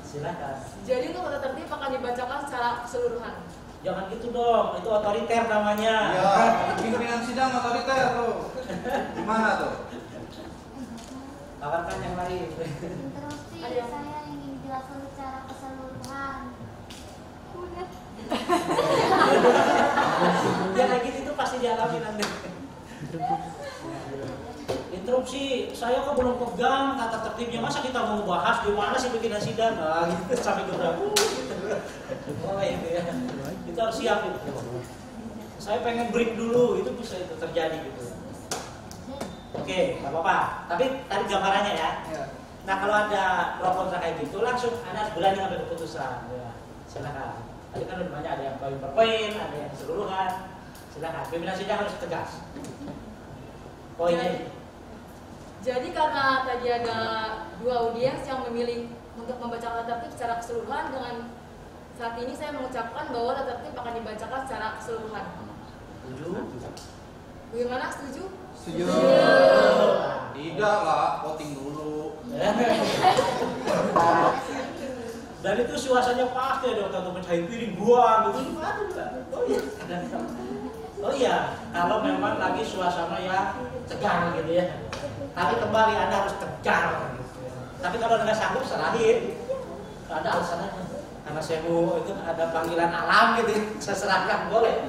Silakan. Jadi untuk tata tertib akan dibacakan secara keseluruhan. Jangan gitu dong, itu otoriter namanya. Ya, pimpinan sidang otoriter tuh. Gimana tuh? Tawarkan yang lain. Interupsi, saya ingin jelaskan secara keseluruhan. Ya kayak gitu itu pasti dialami nanti. Interupsi, saya kok belum pegang tata tertibnya, masa kita mau bahas di mana sih pimpinan sidang? Nah, gitu sampai gerak. Oh itu ya, itu harus siap itu. Saya pengen break dulu, itu bisa itu terjadi gitu. Oke, nggak apa-apa. Tapi tadi gambarannya ya. Nah kalau ada pro kontra kayak gitu, langsung Anda berani ngambil keputusan. Ya, silakan. Tadi kan udah banyak, ada yang poin per poin, ada yang keseluruhan. Silakan. Pimpinan sidang harus tegas. Poinnya. Jadi karena tadi ada dua audiens yang memilih untuk membacakan tata tertib secara keseluruhan, dengan saat ini saya mengucapkan bahwa tata tertib akan dibacakan secara keseluruhan. Setuju? Bagaimana? Setuju? Setuju. Tidak lah, voting dulu. Dan itu suasananya pasti ada orang mecahin piring buang gitu. Oh iya, kalau memang lagi suasana yang tegang gitu ya. Tapi kembali Anda harus tegar. Tapi kalau nggak sanggup serahin. Ada alasannya. Karena saya mau itu ada panggilan alam gitu, saya serahkan boleh.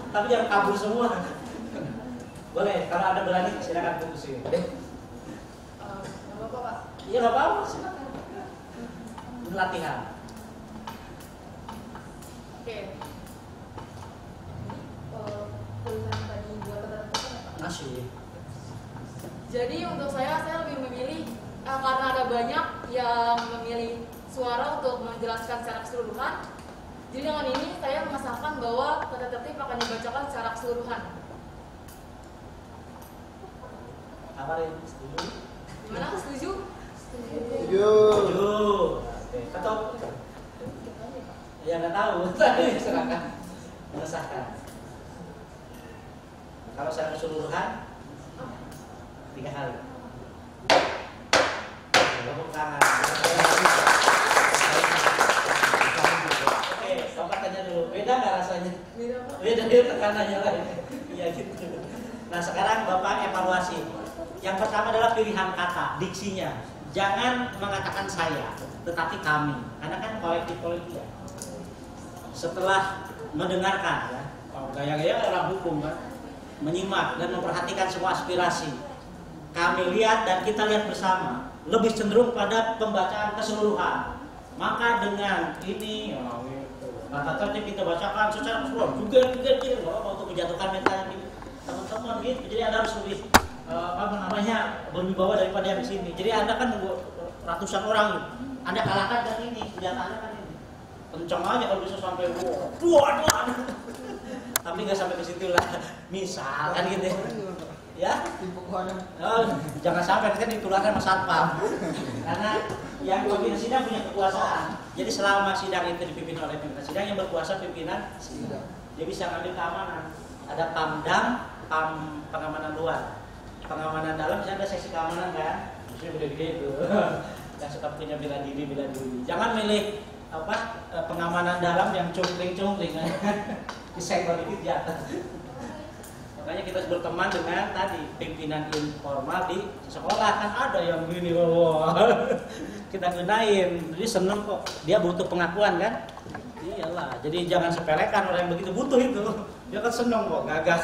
Tapi jangan kabur semua. Boleh, kalau Anda berani silakan putusin. Nggak apa-apa, Pak. Iya nggak apa-apa, silakan. Ini latihan. Oke. Tulisan tadi buat tata tertib apa? Masih. Jadi untuk saya lebih memilih karena ada banyak yang memilih suara untuk menjelaskan secara keseluruhan. Jadi dengan ini saya mengesahkan bahwa tata tertib akan dibacakan secara keseluruhan. Kabarin, setuju? Gimana? Setuju? Setuju. Setuju. Oke, ketok. Ya nggak tahu, tadi silakan mengesahkan. Kalau secara keseluruhan 3 kali. Tepuk tangan. Oke, Bapak tanya dulu, beda nggak rasanya? Beda dia tekanannya lagi. Iya gitu. Nah sekarang Bapak evaluasi. Yang pertama adalah pilihan kata, diksinya. Jangan mengatakan saya, tetapi kami. Karena kan kolektif ya. Setelah mendengarkan ya, gaya-gaya orang hukum kan, menyimak dan memperhatikan semua aspirasi. Kami lihat dan kita lihat bersama lebih cenderung pada pembacaan keseluruhan. Maka dengan ini tata tertib kita bacakan secara keseluruhan juga untuk menjatuhkan mental teman-teman gitu. Jadi Anda harus lebih berwibawa daripada yang di sini. Jadi Anda kan ratusan orang gitu. Anda kalahkan dan ini senjata Anda kan ini. Kencang aja kalau bisa sampai dua. Tapi nggak sampai ke situ lah. Misal kan gitu ya. Oh, jangan sampai nanti ditularkan sama satpam. Karena yang pimpinan sidang punya kekuasaan. Jadi selama sidang itu dipimpin oleh pimpinan sidang, yang berkuasa pimpinan sidang. Dia bisa ngambil keamanan. Ada pamdam, pengamanan luar. Pengamanan dalam misalnya ada seksi keamanan kan. Maksudnya gede-gede itu. Yang suka punya bela diri. Jangan milih pengamanan dalam yang cungkring-cungkring. disenggol dikit di atas. Makanya kita berteman dengan tadi pimpinan informal di sekolah, kan ada yang gini, wah. Kita gunain, jadi seneng kok. Dia butuh pengakuan kan? Iyalah, jadi jangan sepelekan orang yang begitu butuh itu. Dia kan seneng kok, gagah.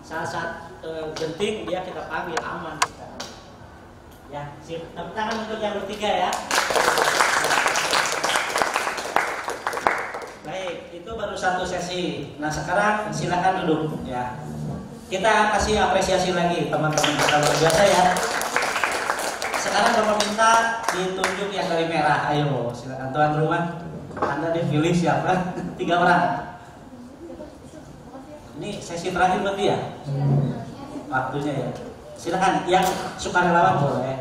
Saat-saat genting dia kita panggil aman. Ya, sip. Tepuk tangan untuk yang bertiga ya. Baik, itu baru satu sesi. Nah sekarang silakan duduk ya. Kita kasih apresiasi lagi teman-teman kita luar biasa ya. Sekarang Bapak minta ditunjuk yang dari merah. Ayo silakan tuan rumah. Anda dipilih siapa? 3 orang. Ini sesi terakhir berarti ya? Waktunya ya. Silakan yang sukarelawan boleh.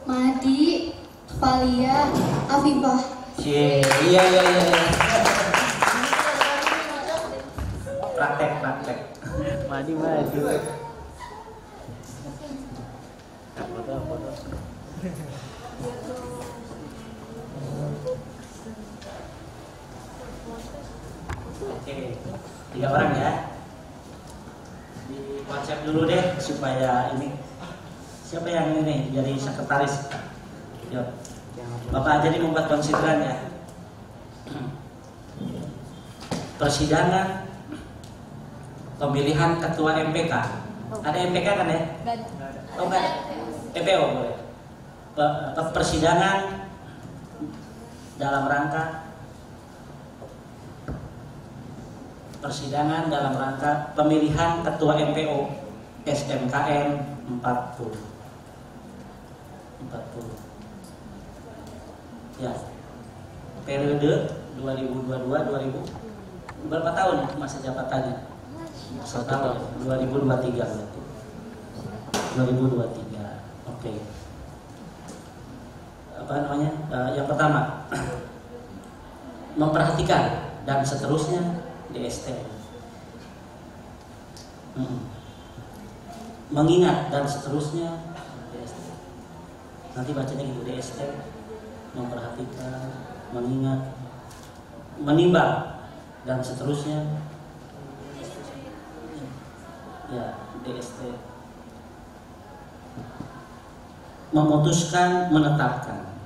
Madi, Valia, Afifah. Iya. Praktek. Maju. Foto. Oke, 3 orang ya. Di konsep dulu deh supaya ini. Siapa yang ini jadi sekretaris? Yuk. Bapak jadi membuat konsideran ya. Persidangan pemilihan ketua MPK. Ada MPK kan ya? Oh enggak. PPO boleh. Persidangan dalam rangka pemilihan ketua MPO SMKN 40. Ya, periode 2022-2000 berapa tahun masa jabatannya? 1 tahun, 2023 berarti. 2023. Oke. Apa namanya? Yang pertama, memperhatikan dan seterusnya DST. Mengingat dan seterusnya DST. Nanti bacanya gitu DST. Memperhatikan, mengingat, menimbang dan seterusnya ya DST. Memutuskan, menetapkan.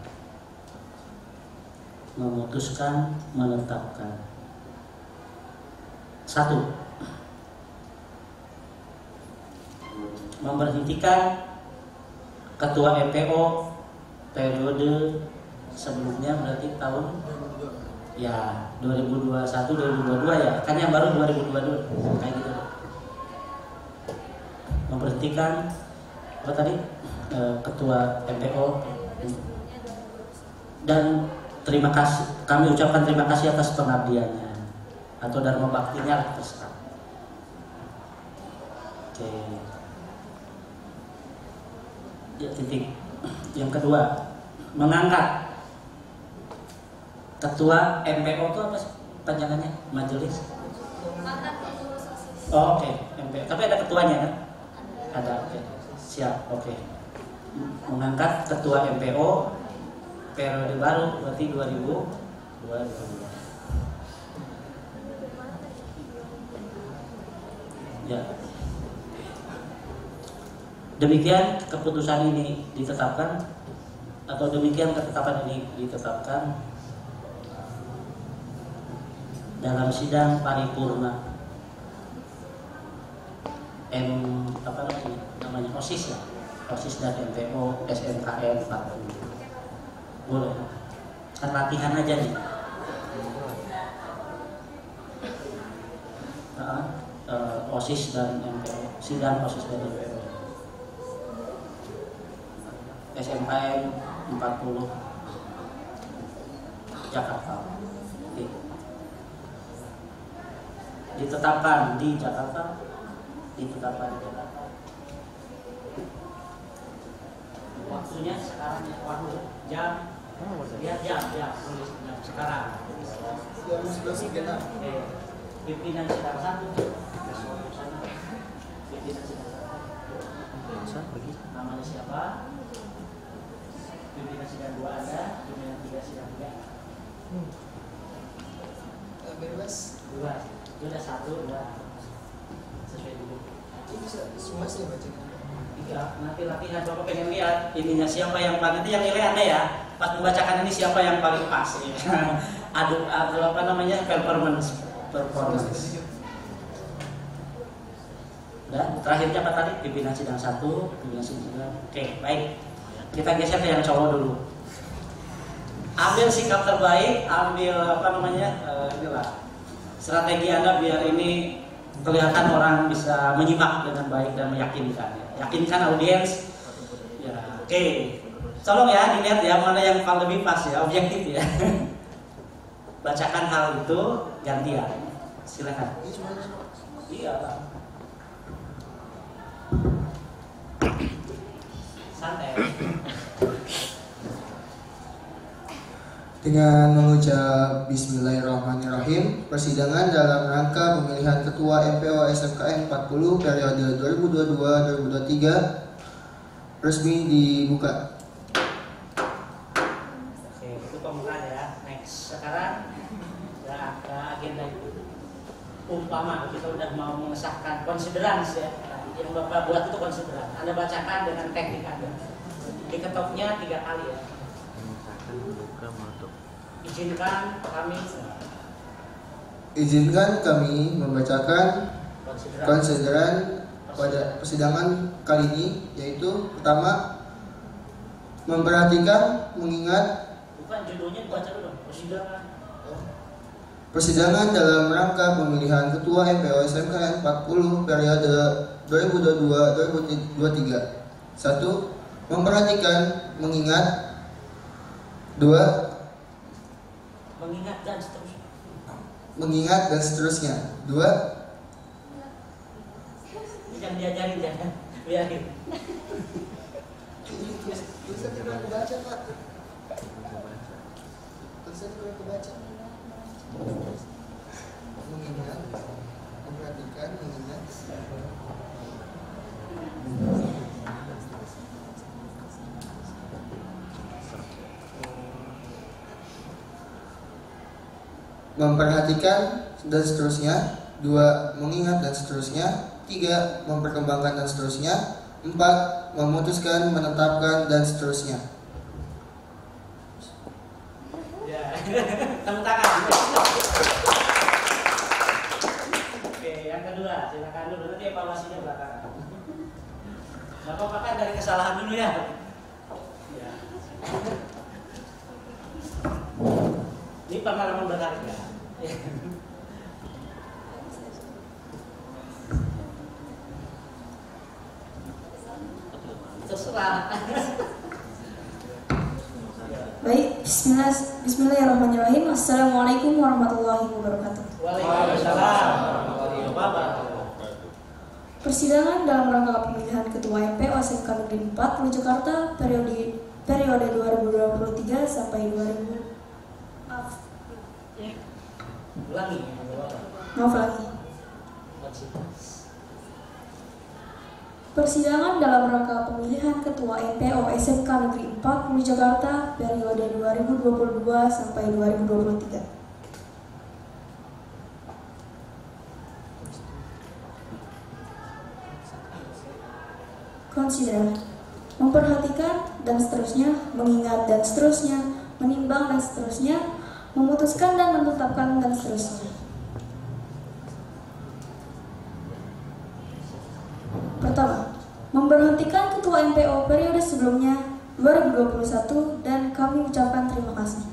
1. Memberhentikan ketua MPO periode sebelumnya berarti tahun ya 2021 2022 ya, kan yang baru 2022 kayak gitu. Memberhentikan apa tadi ketua MPO dan terima kasih, kami ucapkan terima kasih atas pengabdiannya atau dharma baktinya lah, terserah. Oke. Ya, titik. Yang kedua, mengangkat ketua MPO itu apa sih panjangannya? Majelis. Oh, oke. MPO. Tapi ada ketuanya kan? Ada. Oke. Siap. Oke. Mengangkat ketua MPO periode baru berarti 2022. Ya. Demikian keputusan ini ditetapkan atau demikian ketetapan ini ditetapkan dalam sidang paripurna namanya OSIS ya, OSIS dan MPO SMKN 40. Boleh kan latihan aja nih. OSIS dan MPO, sidang OSIS dan MPO SMKN 40 Jakarta. Oke. Ditetapkan di Jakarta. Waktunya sekarang ya, waktu jam. Lihat jam tulis jam sekarang. Pimpinan sidang 1. Pimpinan sidang 1. Namanya siapa? Pimpinan sidang 2 ada, pimpinan 3 sidang 3. bebas. Dua. Itu udah 1, 2. Sesuai dulu. Ini bisa semua saya baca. Iya, nanti latihan Bapak pengen lihat ininya siapa yang paling, nanti yang nilai Anda ya. Pas membacakan ini siapa yang paling pas ya. Adu apa namanya? performance. Dan terakhirnya apa tadi? Pimpinan sidang 1, pimpinan sidang. Oke, baik. Kita geser ke yang cowok dulu. Ambil sikap terbaik, ambil apa namanya? Inilah strategi Anda biar ini kelihatan orang bisa menyimak dengan baik dan meyakinkan. Yakinkan audiens. Ya, oke. Tolong ya dilihat ya mana yang paling lebih pas ya, objektif ya. Bacakan hal itu gantian. Silakan. Iya, Pak. Santai. Dengan mengucap Bismillahirrahmanirrahim, persidangan dalam rangka pemilihan Ketua MPO SMKN 40 periode 2022-2023 resmi dibuka. Oke, itu pembukaan ya. Next. Sekarang ya agenda itu. Umpama kita udah mau mengesahkan considerance ya. Yang Bapak buat itu considerance. Anda bacakan dengan teknik Anda. Diketoknya 3 kali ya. Izinkan kami membacakan konsideran pada persidangan kali ini, yaitu pertama, memperhatikan, mengingat. Bukan, judulnya dibaca dulu. Persidangan dalam rangka pemilihan Ketua MPO SMKN 40 periode 2022-2023. 1. Memperhatikan, mengingat. 2. Mengingat dan seterusnya. Mengingat dan seterusnya. 2. Jangan diajarin, jangan biarin. Tulisannya kurang kebaca, Pak. Tulisannya kurang kebaca. Mengingat, memperhatikan, mengingat. Memperhatikan dan seterusnya. 2. Mengingat dan seterusnya. 3. Memperkembangkan dan seterusnya. 4. Memutuskan, menetapkan dan seterusnya. Ya, tepuk tangan. Oke, yang kedua, silakan dulu, nanti evaluasinya belakangan. Bapak kan dari kesalahan dulu ya. Ya. Ini pengalaman berharga. Terserah. Baik, Bismillahirrahmanirrahim. Assalamualaikum warahmatullahi wabarakatuh. Waalaikumsalam warahmatullahi wabarakatuh. Persidangan dalam rangka pemilihan Ketua MPO SMK Negeri 4 Jakarta periode 2023 sampai 2000. Ulangi. Maaf lagi. Persidangan dalam rangka pemilihan Ketua MPO SMK Negeri 4 Jakarta periode 2022 sampai 2023. Consider, memperhatikan dan seterusnya, mengingat dan seterusnya, menimbang dan seterusnya, memutuskan dan menetapkan dan seterusnya. Pertama, memberhentikan Ketua MPO periode sebelumnya 2021 dan kami ucapkan terima kasih.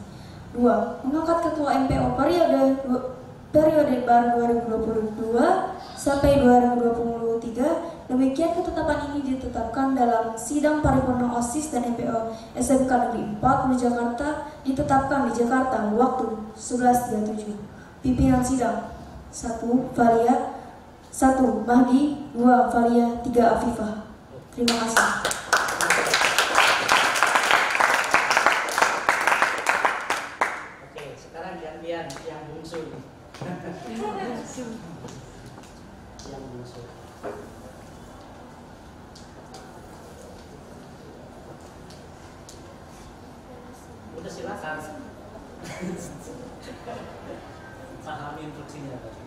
2. Mengangkat Ketua MPO periode baru 2022 sampai 2023. Demikian ketetapan ini ditetapkan dalam sidang paripurna OSIS dan MPO SMK Negeri 4 Jakarta, ditetapkan di Jakarta waktu 11.37. Pimpinan sidang 1. Valia, 1. Mahdi, 2. Valia, 3. Afifah. Terima kasih. Oke, sekarang gantian yang bungsu. Yang bungsu. Udah silakan. pahami instruksinya tadi.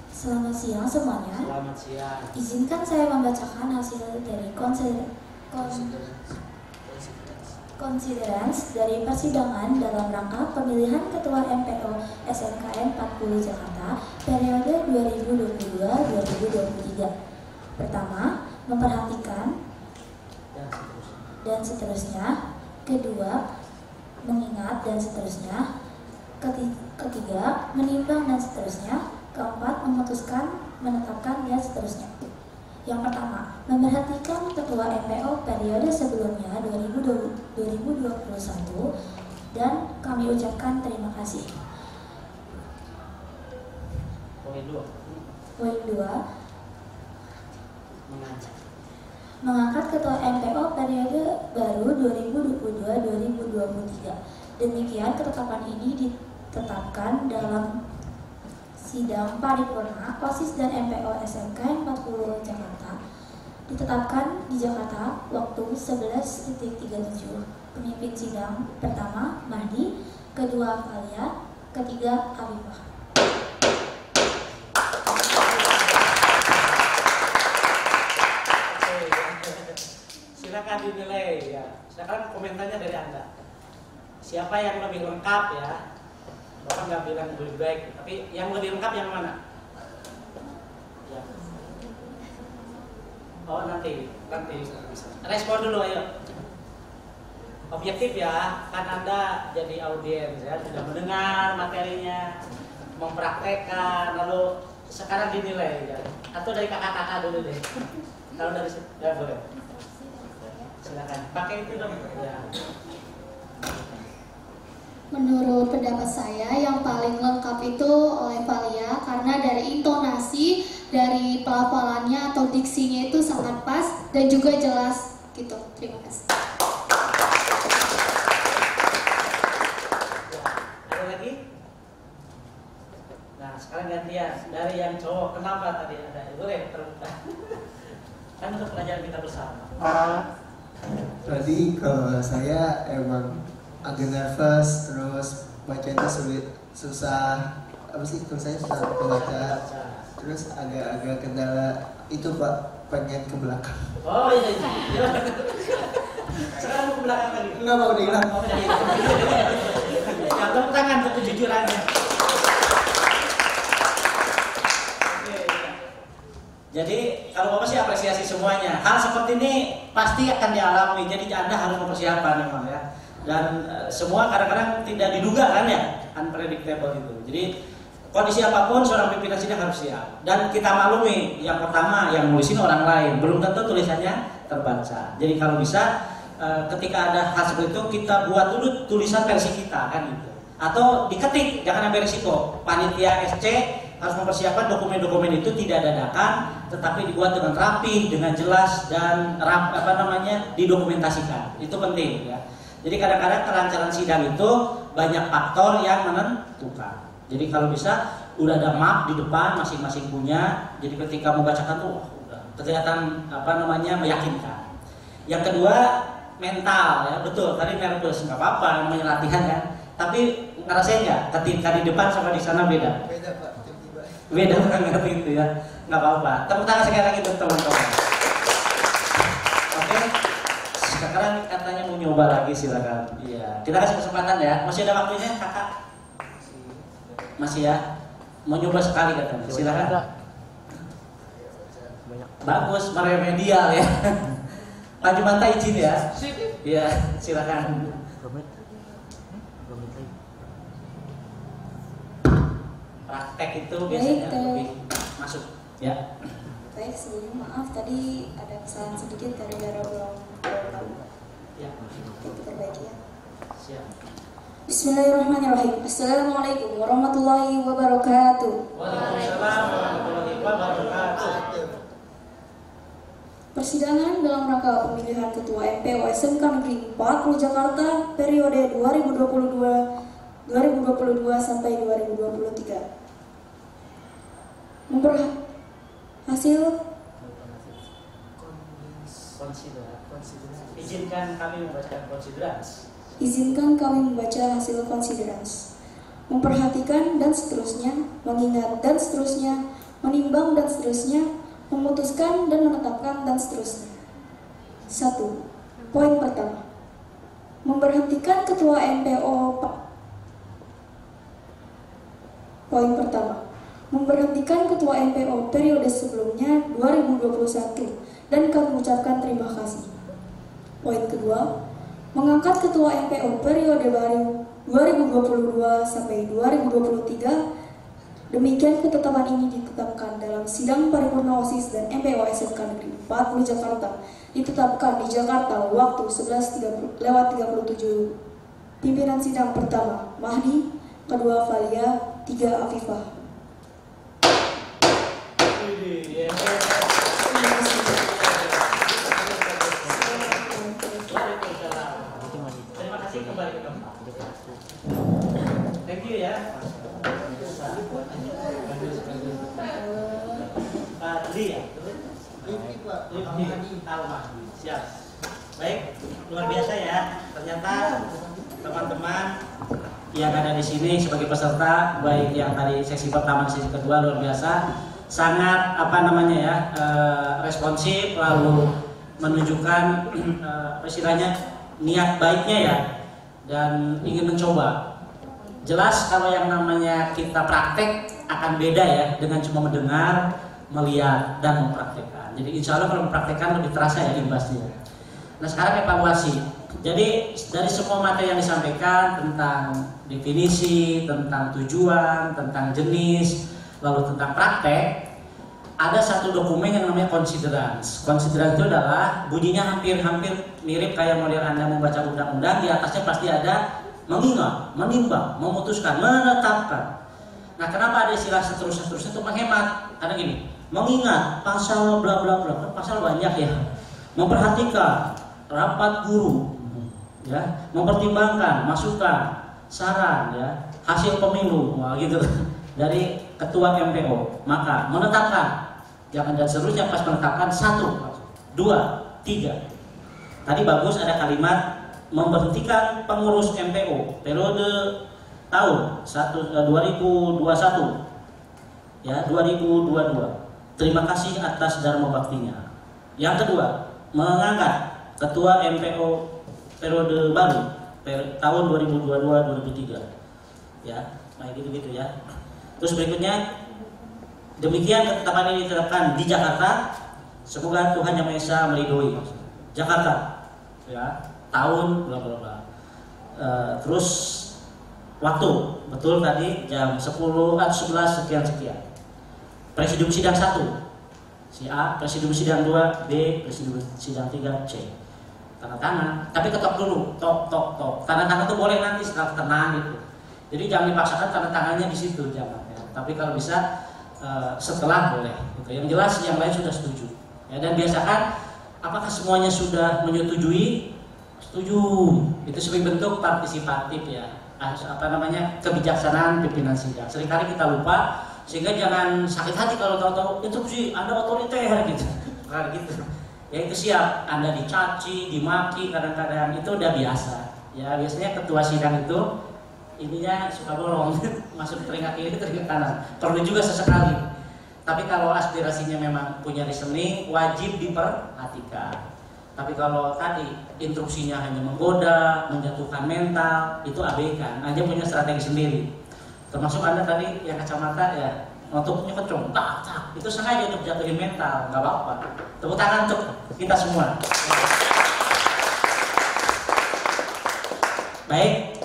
Selamat siang semuanya. Selamat siang. Izinkan saya membacakan hasil dari konsiderans dari persidangan dalam rangka pemilihan Ketua MPO SMKN 40 Jakarta periode 2022-2023. Pertama, memperhatikan dan seterusnya. Kedua, mengingat dan seterusnya. Ketiga, menimbang dan seterusnya. Keempat, memutuskan, menetapkan, dan seterusnya. Yang pertama, memperhatikan Ketua MPO periode sebelumnya 2021 dan kami ucapkan terima kasih. Poin 2, mengangkat Ketua MPO periode baru 2022-2023. Demikian ketetapan ini ditetapkan dalam sidang paripurna OSIS dan MPO SMKN 40 Jakarta, ditetapkan di Jakarta waktu 11.37. Pemimpin sidang pertama Mahdi, kedua Valia, ketiga Afifah. Silakan dinilai ya. Sekarang komentarnya dari Anda. Siapa yang lebih lengkap ya? Bapak nggak bilang lebih baik, tapi yang lebih lengkap yang mana? Ya. Oh nanti respon dulu ayo. Objektif ya, kan Anda jadi audiens ya, sudah mendengar materinya, mempraktekkan, lalu sekarang dinilai ya. Atau dari kakak-kakak dulu deh. Kalau dari ya boleh. Silakan. Pakai itu dong. Ya. Menurut pendapat saya yang paling lengkap itu oleh Valia karena dari intonasi, dari pelafalannya atau diksinya itu sangat pas dan juga jelas gitu. Terima kasih. Ada lagi? Nah sekarang gantian dari yang cowok. Kenapa tadi ada? Boleh terbuka. Kan untuk pelajaran kita bersama. Tadi kalau saya emang agak nervous, terus bacanya susah, apa sih tulisannya susah kebaca, terus agak-agak kendala itu Pak, pengen ke belakang. Oh iya. Sekarang mau ke belakang lagi. Enggak mau dihilang. Ya tepuk tangan untuk kejujurannya. Jadi kalau Bapak sih apresiasi semuanya. Hal seperti ini pasti akan dialami. Jadi Anda harus mempersiapkan memang ya. Dan semua kadang-kadang tidak diduga kan ya, unpredictable itu. Jadi kondisi apapun seorang pimpinan sidang harus siap. Dan kita maklumi, yang pertama yang nulisin orang lain, belum tentu tulisannya terbaca. Jadi kalau bisa ketika ada hal seperti itu kita buat dulu tulisan versi kita kan gitu. Atau diketik, jangan ambil risiko. Panitia SC harus mempersiapkan dokumen-dokumen itu tidak dadakan, tetapi dibuat dengan rapi, dengan jelas dan didokumentasikan. Itu penting ya. Jadi kadang-kadang kelancaran sidang itu banyak faktor yang menentukan. Jadi kalau bisa udah ada map di depan masing-masing punya. Jadi ketika membacakan tuh udah kelihatan meyakinkan. Yang kedua mental ya, betul tadi nervous nggak apa-apa namanya latihan kan. Tapi ngerasain nggak ketika di depan sama di sana beda? Beda Pak, tiba-tiba. Beda banget itu ya, nggak apa-apa. Tepuk tangan sekali lagi untuk teman-teman. Oke. Sekarang katanya mau nyoba lagi, silakan. Iya, kita kasih kesempatan ya. Masih ada waktunya, kakak? Masih ya. Mau nyoba sekali katanya. Silakan. Bagus, meremedial ya. Pak Jumanta izin ya. Iya, silakan. Praktek itu biasanya lebih masuk ya. Baik, sebelumnya maaf tadi ada kesalahan sedikit gara-gara belum tahu. Ya. Kita perbaiki ya. Siap. Bismillahirrahmanirrahim. Assalamualaikum warahmatullahi wabarakatuh. Waalaikumsalam warahmatullahi wabarakatuh. Persidangan dalam rangka pemilihan Ketua MPO SMK Negeri 40 Jakarta periode 2022 sampai 2023. Hasil Izinkan kami membacakan konsiderasi. Izinkan kami membaca hasil konsiderans. Memperhatikan dan seterusnya, mengingat dan seterusnya, menimbang dan seterusnya, memutuskan dan menetapkan dan seterusnya. 1. Poin pertama. Memberhentikan Ketua MPO. Poin pertama. Memberhentikan Ketua MPO periode sebelumnya 2021 dan kami ucapkan terima kasih. Poin kedua. Mengangkat Ketua MPO periode baru 2022 sampai 2023. Demikian ketetapan ini ditetapkan dalam sidang paripurna OSIS dan MPO SMK Negeri 40 Jakarta, ditetapkan di Jakarta waktu 11.37. Pimpinan sidang pertama Mahdi, kedua Valia, 3 Afifah. Terima kasih, kembali ke tempat. Thank you ya. Pak Li ya? Siap. Baik, luar biasa ya. Ternyata teman-teman yang ada di sini sebagai peserta, baik yang tadi sesi pertama, sesi kedua, luar biasa. Sangat responsif, lalu menunjukkan istilahnya niat baiknya ya, dan ingin mencoba. Jelas kalau yang namanya kita praktek akan beda ya dengan cuma mendengar, melihat, dan mempraktekkan. Jadi insya Allah kalau mempraktekkan lebih terasa ya imbasnya. Nah sekarang evaluasi. Jadi dari semua materi yang disampaikan tentang definisi, tentang tujuan, tentang jenis, lalu tentang praktek, ada satu dokumen yang namanya considerance. Considerance itu adalah bunyinya hampir-hampir mirip kayak model Anda membaca undang-undang. Di atasnya pasti ada mengingat, menimbang, memutuskan, menetapkan. Nah kenapa ada istilah seterusnya itu menghemat? Karena gini, mengingat pasal bla bla bla, pasal banyak ya. Memperhatikan rapat guru, ya, mempertimbangkan masukan, saran, ya, hasil pemilu, wah gitu dari ketua MPO. Maka menetapkan, jangan dan seterusnya pas menetapkan 1, 2, 3. Tadi bagus ada kalimat memberhentikan pengurus MPO periode tahun 2021 ya 2022. Terima kasih atas dharma baktinya. Yang kedua, mengangkat ketua MPO periode baru tahun 2022-2023 ya, nah gitu ya. Terus berikutnya, demikian ketetapan ini diterapkan di Jakarta. Semoga Tuhan Yang Maha Esa meridhoi Jakarta ya, tahun bla bla bla. Terus waktu betul tadi jam 10 atau 11 sekian. Presidium sidang 1 si A, presidium sidang 2 B, presidium sidang 3 C. Tanda tangan, tapi ketok dulu, tok. Tanda tangan itu boleh nanti setelah tenang gitu. Jadi jangan dipaksakan tanda tangannya di situ, jangan. Ya. Tapi kalau bisa setelah boleh. Gitu. Yang jelas yang lain sudah setuju. Ya, dan biasakan, apakah semuanya sudah menyetujui? Setuju. Itu sebagai bentuk partisipatif ya. Kebijaksanaan pimpinan sidang. Seringkali kita lupa, sehingga jangan sakit hati kalau tahu-tahu itu sih Anda otoriter gitu. Bukan gitu. Ya itu siap, Anda dicaci, dimaki, kadang-kadang itu udah biasa. Ya biasanya ketua sidang itu ininya suka bolong, masuk telinga kiri, telinga kanan. Perlu juga sesekali. Tapi kalau aspirasinya memang punya reasoning, wajib diperhatikan. Tapi kalau tadi instruksinya hanya menggoda, menjatuhkan mental, itu abaikan. Anda punya strategi sendiri. Termasuk Anda tadi yang kacamata ya, nutupnya kecong, tak, itu sengaja untuk jatuhin mental, nggak apa-apa. Tepuk tangan untuk kita semua. Baik,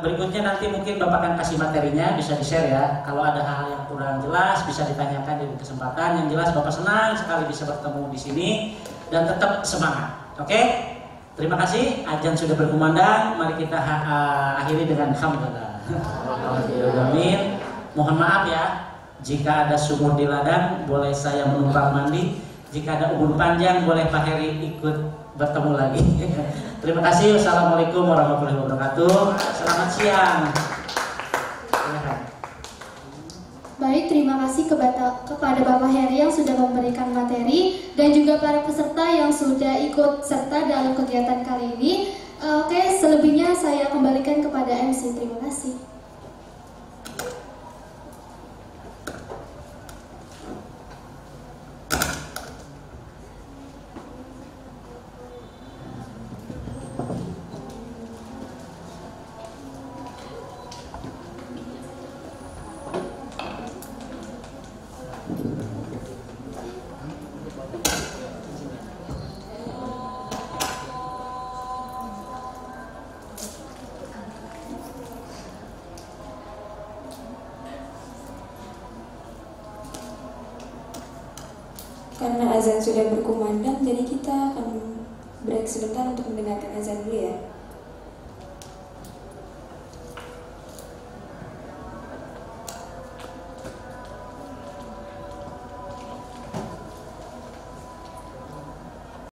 berikutnya nanti mungkin Bapak akan kasih materinya, bisa di-share ya. Kalau ada hal yang kurang jelas bisa ditanyakan di kesempatan. Yang jelas Bapak senang sekali bisa bertemu di sini dan tetap semangat. Oke? Terima kasih. Azan sudah berkumandang. Mari kita akhiri dengan hamdalah. Amin. Mohon maaf ya, jika ada sumur di ladang boleh saya menumpang mandi. Jika ada ubun panjang boleh Pak Heri ikut bertemu lagi. Terima kasih. Wassalamualaikum warahmatullahi wabarakatuh. Selamat siang. Baik, terima kasih kepada Bapak Heri yang sudah memberikan materi dan juga para peserta yang sudah ikut serta dalam kegiatan kali ini. Oke, selebihnya saya kembalikan kepada MC. Terima kasih. Karena azan sudah berkumandang, jadi kita akan break sebentar untuk mendengarkan azan dulu ya.